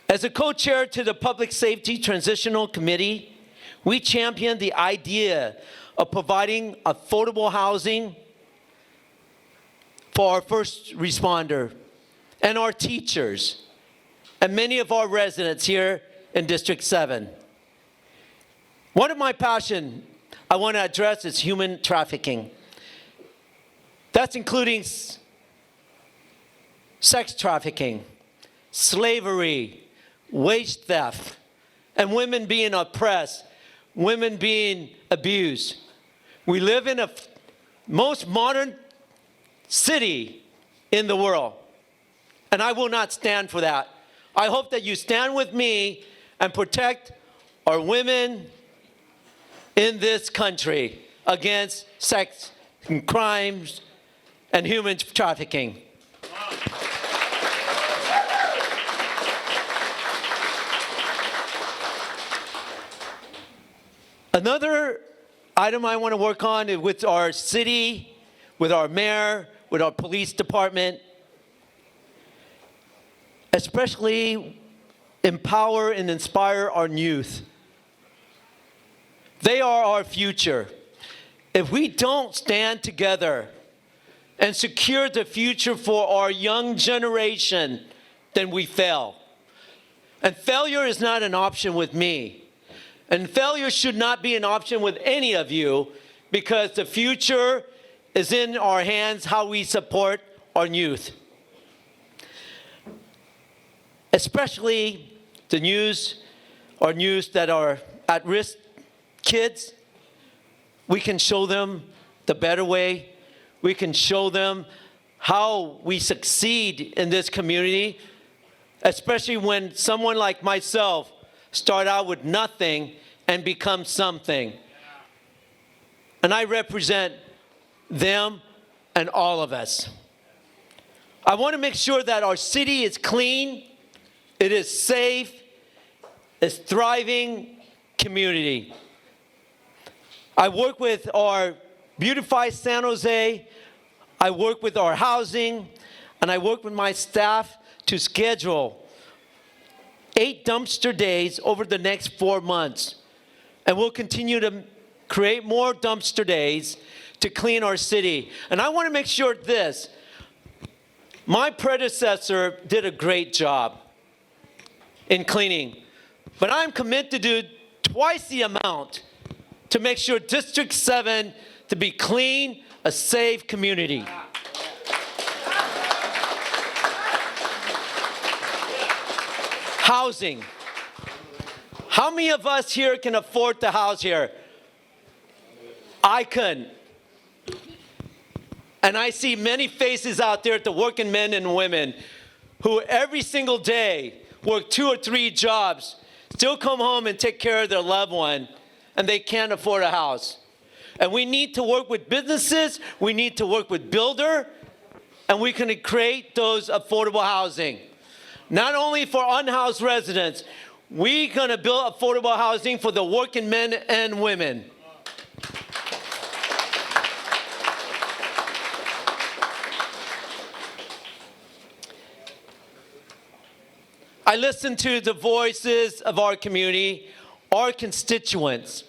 As a co-chair to the Public Safety Transitional Committee, we champion the idea of providing affordable housing for our first responder and our teachers and many of our residents here in District 7. One of my passions I want to address is human trafficking. That's including sex trafficking, slavery, wage theft, and women being oppressed, women being abused. We live in the most modern city in the world, and I will not stand for that. I hope that you stand with me and protect our women in this country against sex and crimes and human trafficking. Another item I want to work on is with our city, with our mayor, with our police department, especially empower and inspire our youth. They are our future. If we don't stand together and secure the future for our young generation, then we fail. And failure is not an option with me. And failure should not be an option with any of you, because the future is in our hands, how we support our youth. Especially our youth that are at risk kids. We can show them the better way. We can show them how we succeed in this community, especially when someone like myself start out with nothing and become something. And I represent them and all of us. I want to make sure that our city is clean, it is safe, it's thriving community. I work with our Beautify San Jose, I work with our housing, and I work with my staff to schedule 8 dumpster days over the next 4 months. And we'll continue to create more dumpster days to clean our city. And I want to make sure this, my predecessor did a great job in cleaning, but I'm committed to do twice the amount to make sure District 7 to be clean, a safe community. Housing. How many of us here can afford the house here? I couldn't. And I see many faces out there, the working men and women, who every single day work 2 or 3 jobs, still come home and take care of their loved one, and they can't afford a house. And we need to work with businesses, we need to work with builder, and we can create those affordable housing. Not only for unhoused residents, we're gonna build affordable housing for the working men and women. I listen to the voices of our community, our constituents.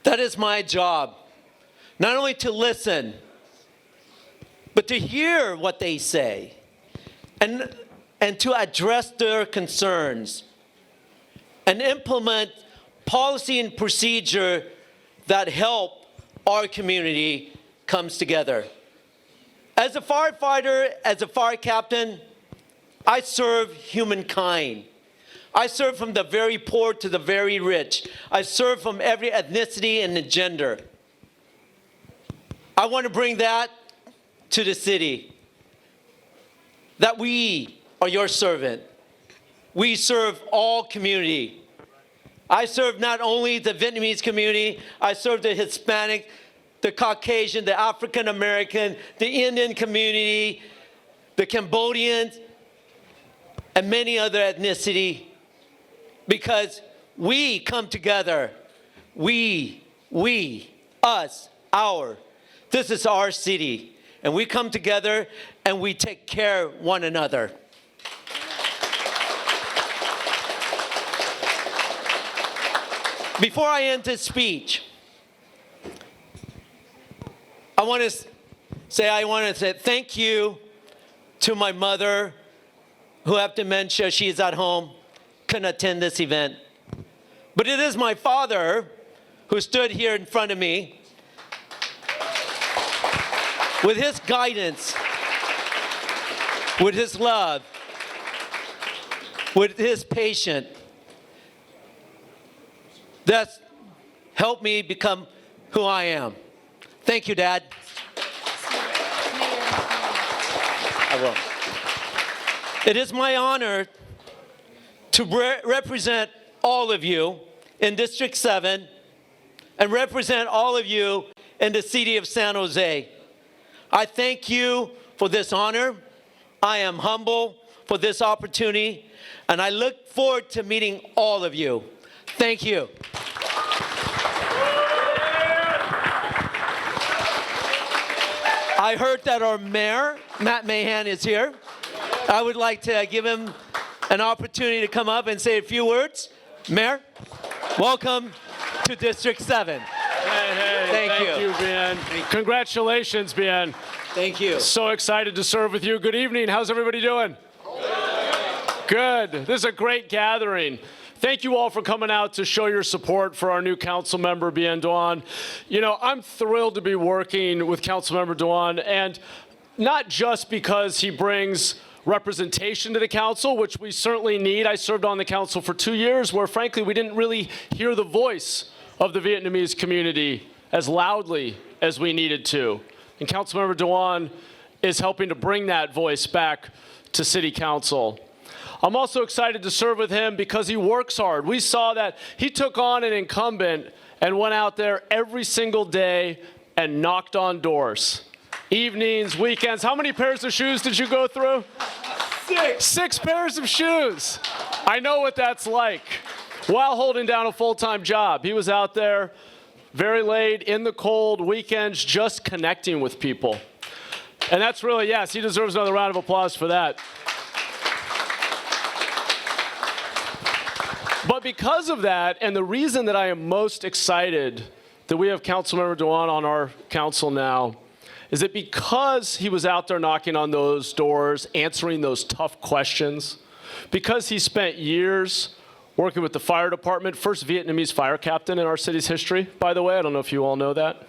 That is my job. Not only to listen, but to hear what they say and to address their concerns and implement policy and procedure that help our community comes together. As a firefighter, as a fire captain, I serve humankind. I serve from the very poor to the very rich. I serve from every ethnicity and gender. I want to bring that to the city, that we are your servant. We serve all community. I serve not only the Vietnamese community, I serve the Hispanic, the Caucasian, the African American, the Indian community, the Cambodians, and many other ethnicity, because we come together. We, us, our. This is our city, and we come together and we take care of one another. Before I end this speech, I want to say thank you to my mother, who have dementia. She is at home, couldn't attend this event. But it is my father who stood here in front of me with his guidance, with his love, with his patience. That's helped me become who I am. Thank you, Dad. I will. It is my honor to represent all of you in District 7 and represent all of you in the city of San Jose. I thank you for this honor. I am humble for this opportunity, and I look forward to meeting all of you. Thank you. I heard that our mayor, Matt Mahan, is here. I would like to give him an opportunity to come up and say a few words. Mayor, welcome to District 7. Thank you, Bien. Congratulations, Bien. Thank you. So excited to serve with you. Good evening. How's everybody doing? Good. This is a great gathering. Thank you all for coming out to show your support for our new council member, Biên Đoàn. You know, I'm thrilled to be working with Councilmember Đoàn, and not just because he brings representation to the council, which we certainly need. I served on the council for 2 years where, frankly, we didn't really hear the voice of the Vietnamese community as loudly as we needed to. And Councilmember Đoàn is helping to bring that voice back to City Council. I'm also excited to serve with him because he works hard. We saw that he took on an incumbent and went out there every single day and knocked on doors. Evenings, weekends. How many pairs of shoes did you go through? 6. 6 pairs of shoes. I know what that's like. While holding down a full-time job, he was out there very late, in the cold, weekends, just connecting with people. And that's really, yes, he deserves another round of applause for that. But because of that, and the reason that I am most excited that we have Councilmember Đoàn on our council now, is that because he was out there knocking on those doors, answering those tough questions, because he spent years working with the fire department, first Vietnamese fire captain in our city's history, by the way, I don't know if you all know that.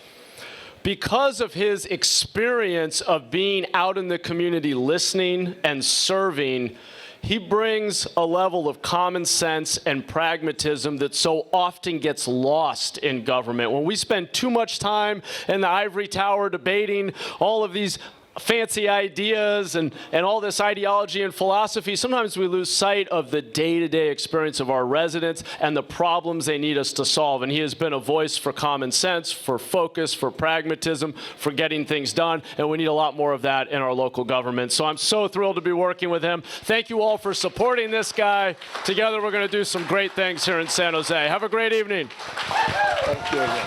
Because of his experience of being out in the community listening and serving, he brings a level of common sense and pragmatism that so often gets lost in government. When we spend too much time in the ivory tower debating all of these fancy ideas and all this ideology and philosophy, sometimes we lose sight of the day-to-day experience of our residents and the problems they need us to solve. And he has been a voice for common sense, for focus, for pragmatism, for getting things done. And we need a lot more of that in our local government. So I'm so thrilled to be working with him. Thank you all for supporting this guy. Together we're going to do some great things here in San Jose. Have a great evening. Thank you again.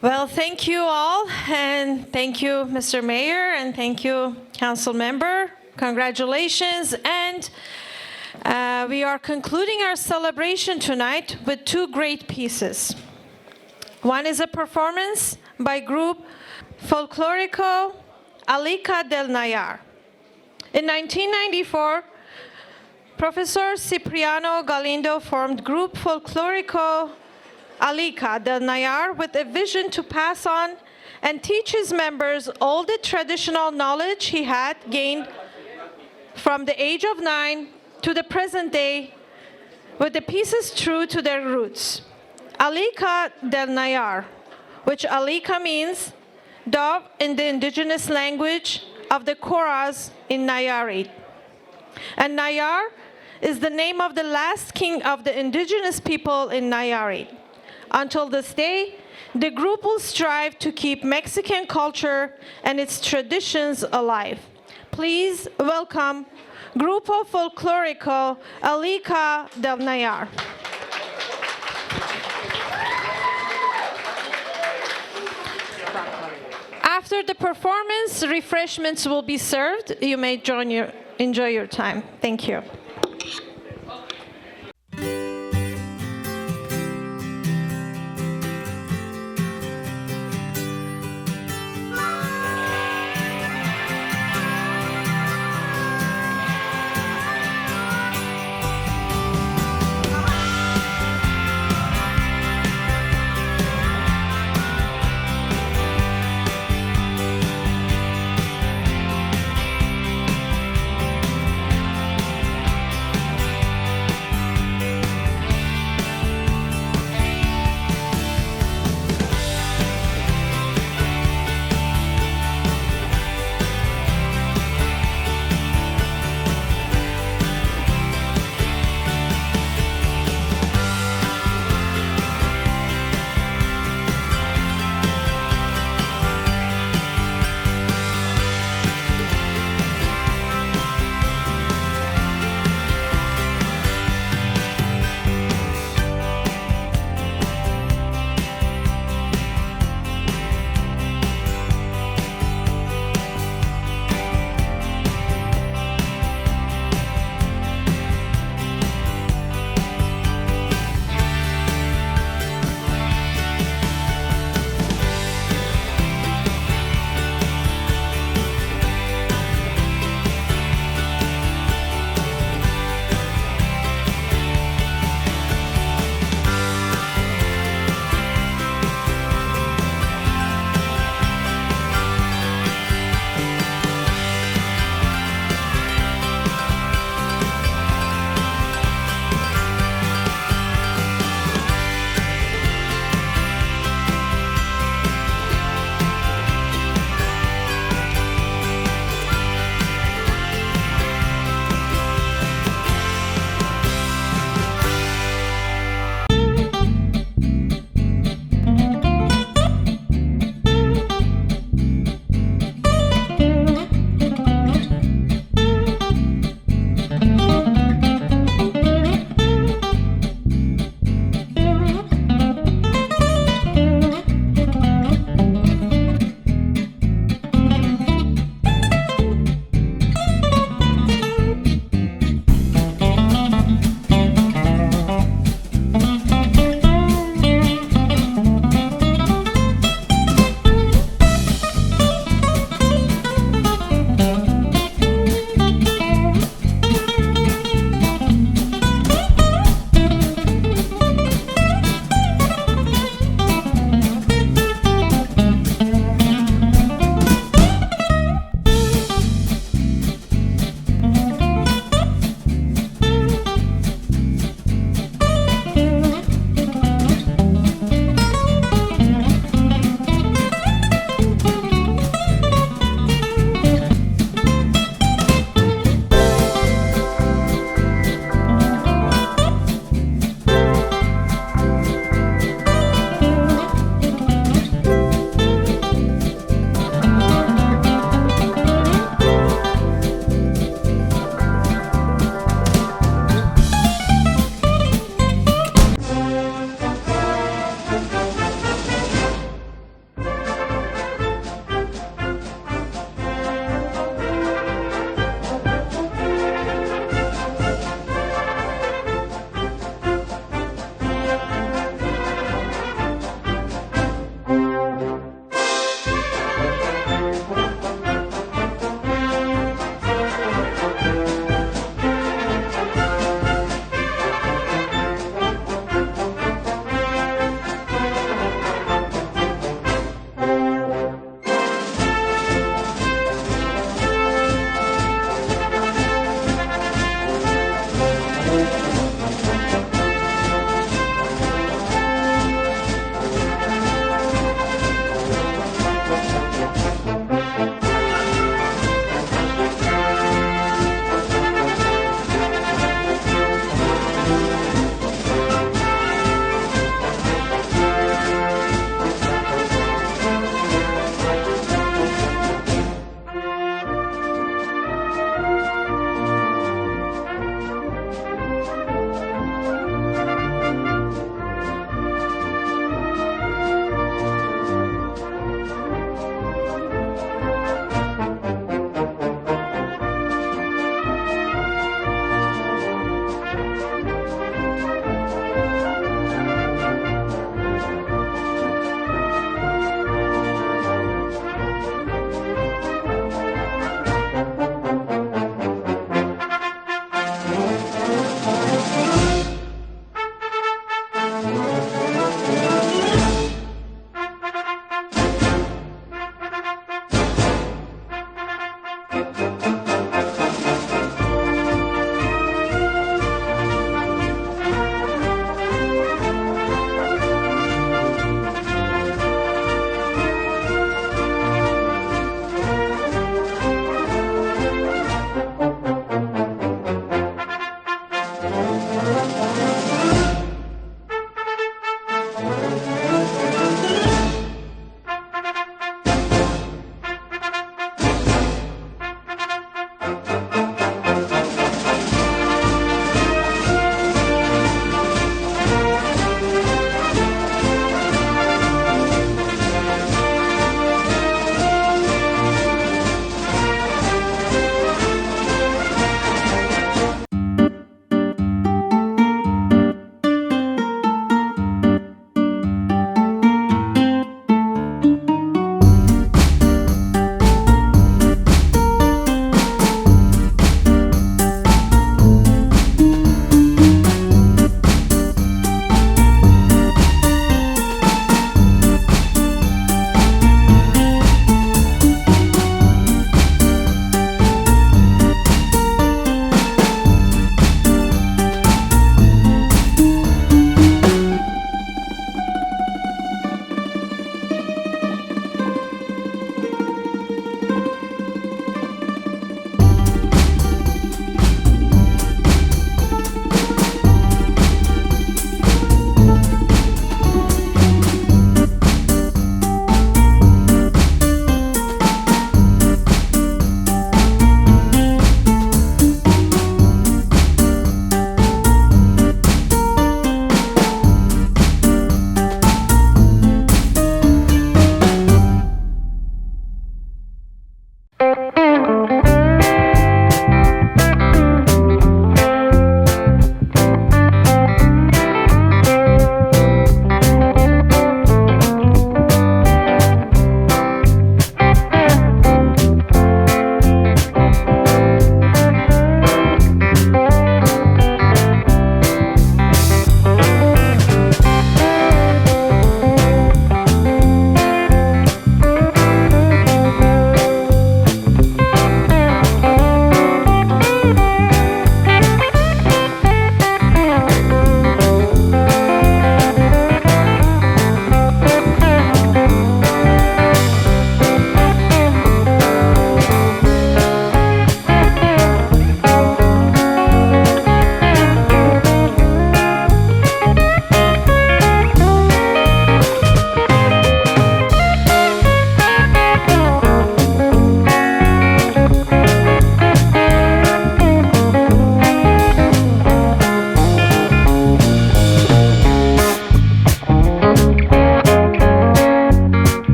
Well, thank you all, and thank you, Mr. Mayor, and thank you, Council Member. Congratulations, and we are concluding our celebration tonight with 2 great pieces. One is a performance by group Folclorico Alica del Nayar. In 1994, Professor Cipriano Galindo formed group Folclorico Alica del Nayar with a vision to pass on and teach his members all the traditional knowledge he had gained from the age of 9 to the present day, with the pieces true to their roots. Alica del Nayar, which Alica means dove in the indigenous language of the Koras in Nayarit. And Nayar is the name of the last king of the indigenous people in Nayarit. Until this day, the group will strive to keep Mexican culture and its traditions alive. Please welcome Grupo Folclorico Alica del Nayar. After the performance, refreshments will be served. You may enjoy your time. Thank you.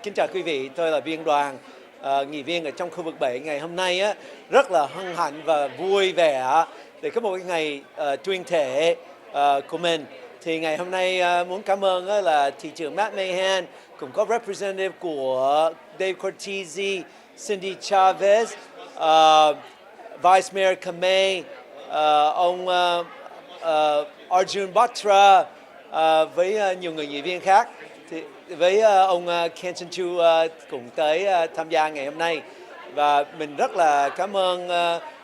Kính chào quý vị, tôi là Biên Đoàn, nghị viên ở trong khu vực 7. Ngày hôm nay rất là hân hạnh và vui vẻ để có một cái ngày tuyên thệ của mình. Thì ngày hôm nay muốn cảm ơn là thị trưởng Matt Mahan, cũng có representative của Dave Cortese, Cindy Chavez, Vice Mayor Kamei, ông Arjun Batra, với nhiều người nghị viên khác. Thì với ông Kenton Chu cũng tới tham gia ngày hôm nay. Và mình rất là cảm ơn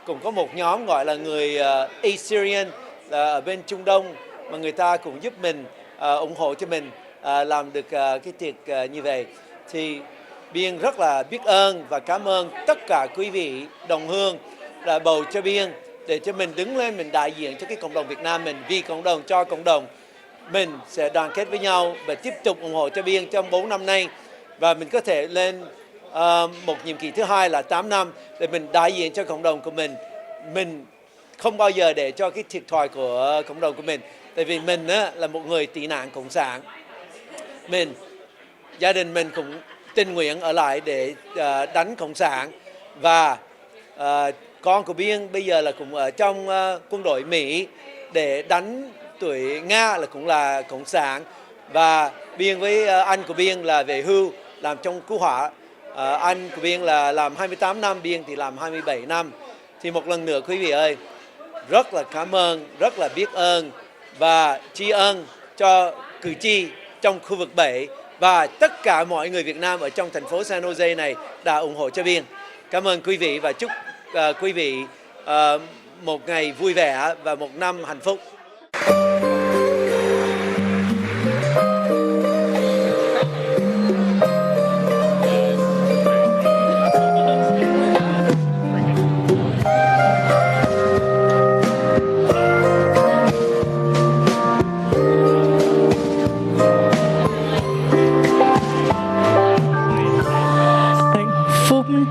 cũng có một nhóm gọi là người Assyrian ở bên Trung Đông mà người ta cũng giúp mình, ủng hộ cho mình làm được cái tiệc như vậy. Thì Biên rất là biết ơn và cảm ơn tất cả quý vị đồng hương đã bầu cho Biên để cho mình đứng lên, mình đại diện cho cái cộng đồng Việt Nam mình, vì cộng đồng, cho cộng đồng. Mình sẽ đoàn kết với nhau và tiếp tục ủng hộ cho Biên trong 4 năm nay. Và mình có thể lên một nhiệm kỳ thứ hai là 8 năm để mình đại diện cho cộng đồng của mình. Mình không bao giờ để cho cái thiệt thòi của cộng đồng của mình. Tại vì mình là một người tị nạn cộng sản. Gia đình mình cũng tình nguyện ở lại để đánh cộng sản. Và con của Biên bây giờ là cũng ở trong quân đội Mỹ để đánh tuổi Nga là cũng là cộng sản. Và Biên với anh của Biên là về hưu làm trong cứu hỏa. Anh của Biên là làm 28 năm, Biên thì làm 27 năm. Thì một lần nữa quý vị ơi, rất là cảm ơn, rất là biết ơn và tri ân cho cử tri trong khu vực 7 và tất cả mọi người Việt Nam ở trong thành phố San Jose này đã ủng hộ cho Biên. Cảm ơn quý vị và chúc quý vị một ngày vui vẻ và một năm hạnh phúc.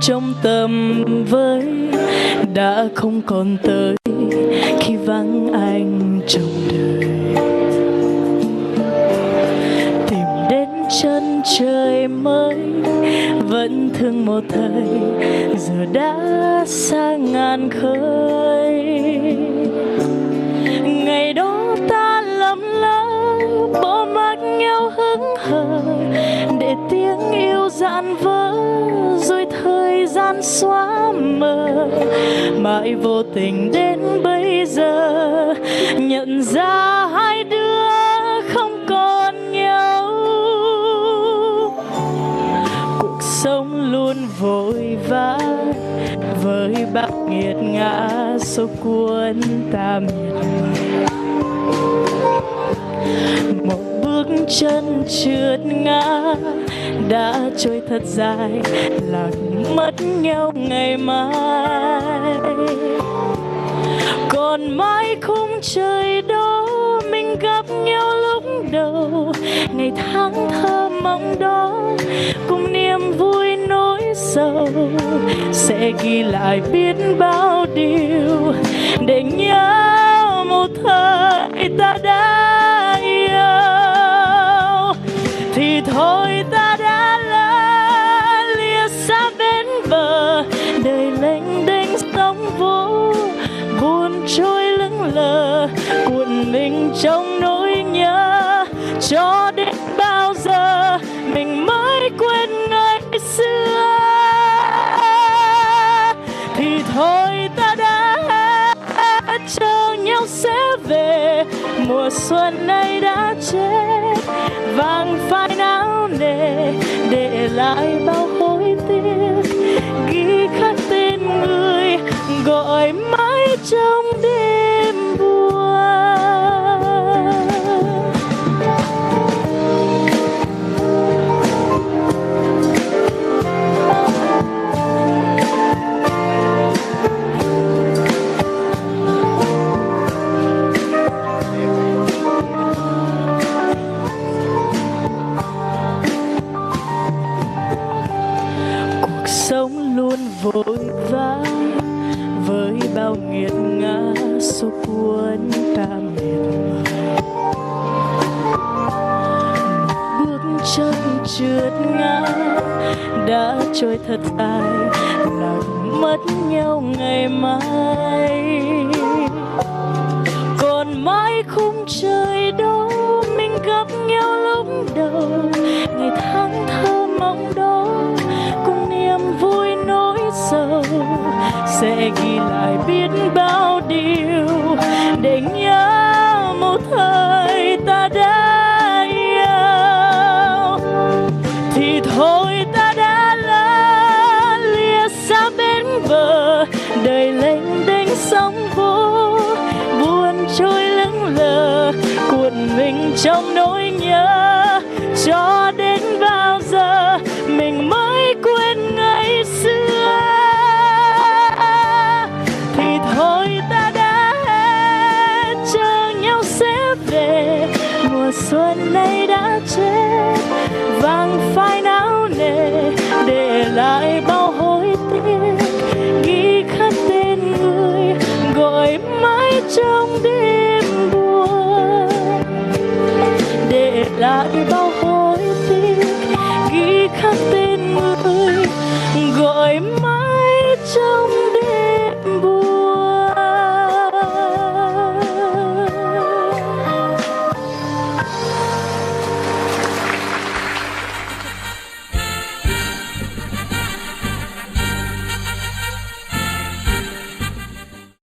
Trong tâm với đã không còn tới khi vắng anh trong đời, tìm đến chân trời mới vẫn thương một thời, giờ đã xa ngàn khơi. Ngày đó ta lầm lỡ bỏ mặc nhau hững hờ để tiếng yêu dạn vỡ rồi thời gian xóa mờ, mãi vô tình đến bây giờ nhận ra hai đứa không còn nhau. Cuộc sống luôn vội vã với bao nghiệt ngã số cuốn ta miệt mài. Một bước chân trượt ngã đã trôi thật dài, lạc mất nhau ngày mai. Còn mãi khung trời đó mình gặp nhau lúc đầu, ngày tháng thơ mộng đó cùng niềm vui nỗi sầu, sẽ ghi lại biết bao điều để nhớ một thời ta đã yêu. Thì thôi ta đã lỡ lìa xa bên bờ, đời lênh đênh sóng vỗ buồn trôi lững lờ, cuộn mình trong nỗi nhớ. Cho đến bao giờ mình mới quên ngày xưa. Thì thôi ta đã chờ nhau sẽ về, mùa xuân này đã chết, vàng phai não nề để lại bao hối tiếc, ghi khắc tên người gọi mãi trong đêm buồn. Sống luôn vội vã với bao nghiệt ngã số cuốn ta miệt mài. Một bước chân trượt ngã đã trôi thật dài, lạc mất nhau ngày mai. Còn mãi khung trời đó mình gặp nhau lúc đầu, ngày tháng thơ mộng đó cùng niềm vui nỗi sầu, sẽ ghi lại biết bao điều để nhớ một thời ta đã yêu. Thì thôi ta đã lỡ lìa xa bên bờ, đời lênh đênh sóng vỗ, buồn trôi lững lờ, cuộn mình trong nỗi nhớ. Cho đến bao giờ mình mới quên ngày xưa. Thì thôi ta đã hết, chờ nhau sẽ về, mùa xuân này đã chết, vàng phai não nề để lại bao hối tiếc, ghi khắc tên người gọi mãi trong đêm buồn, để lại bao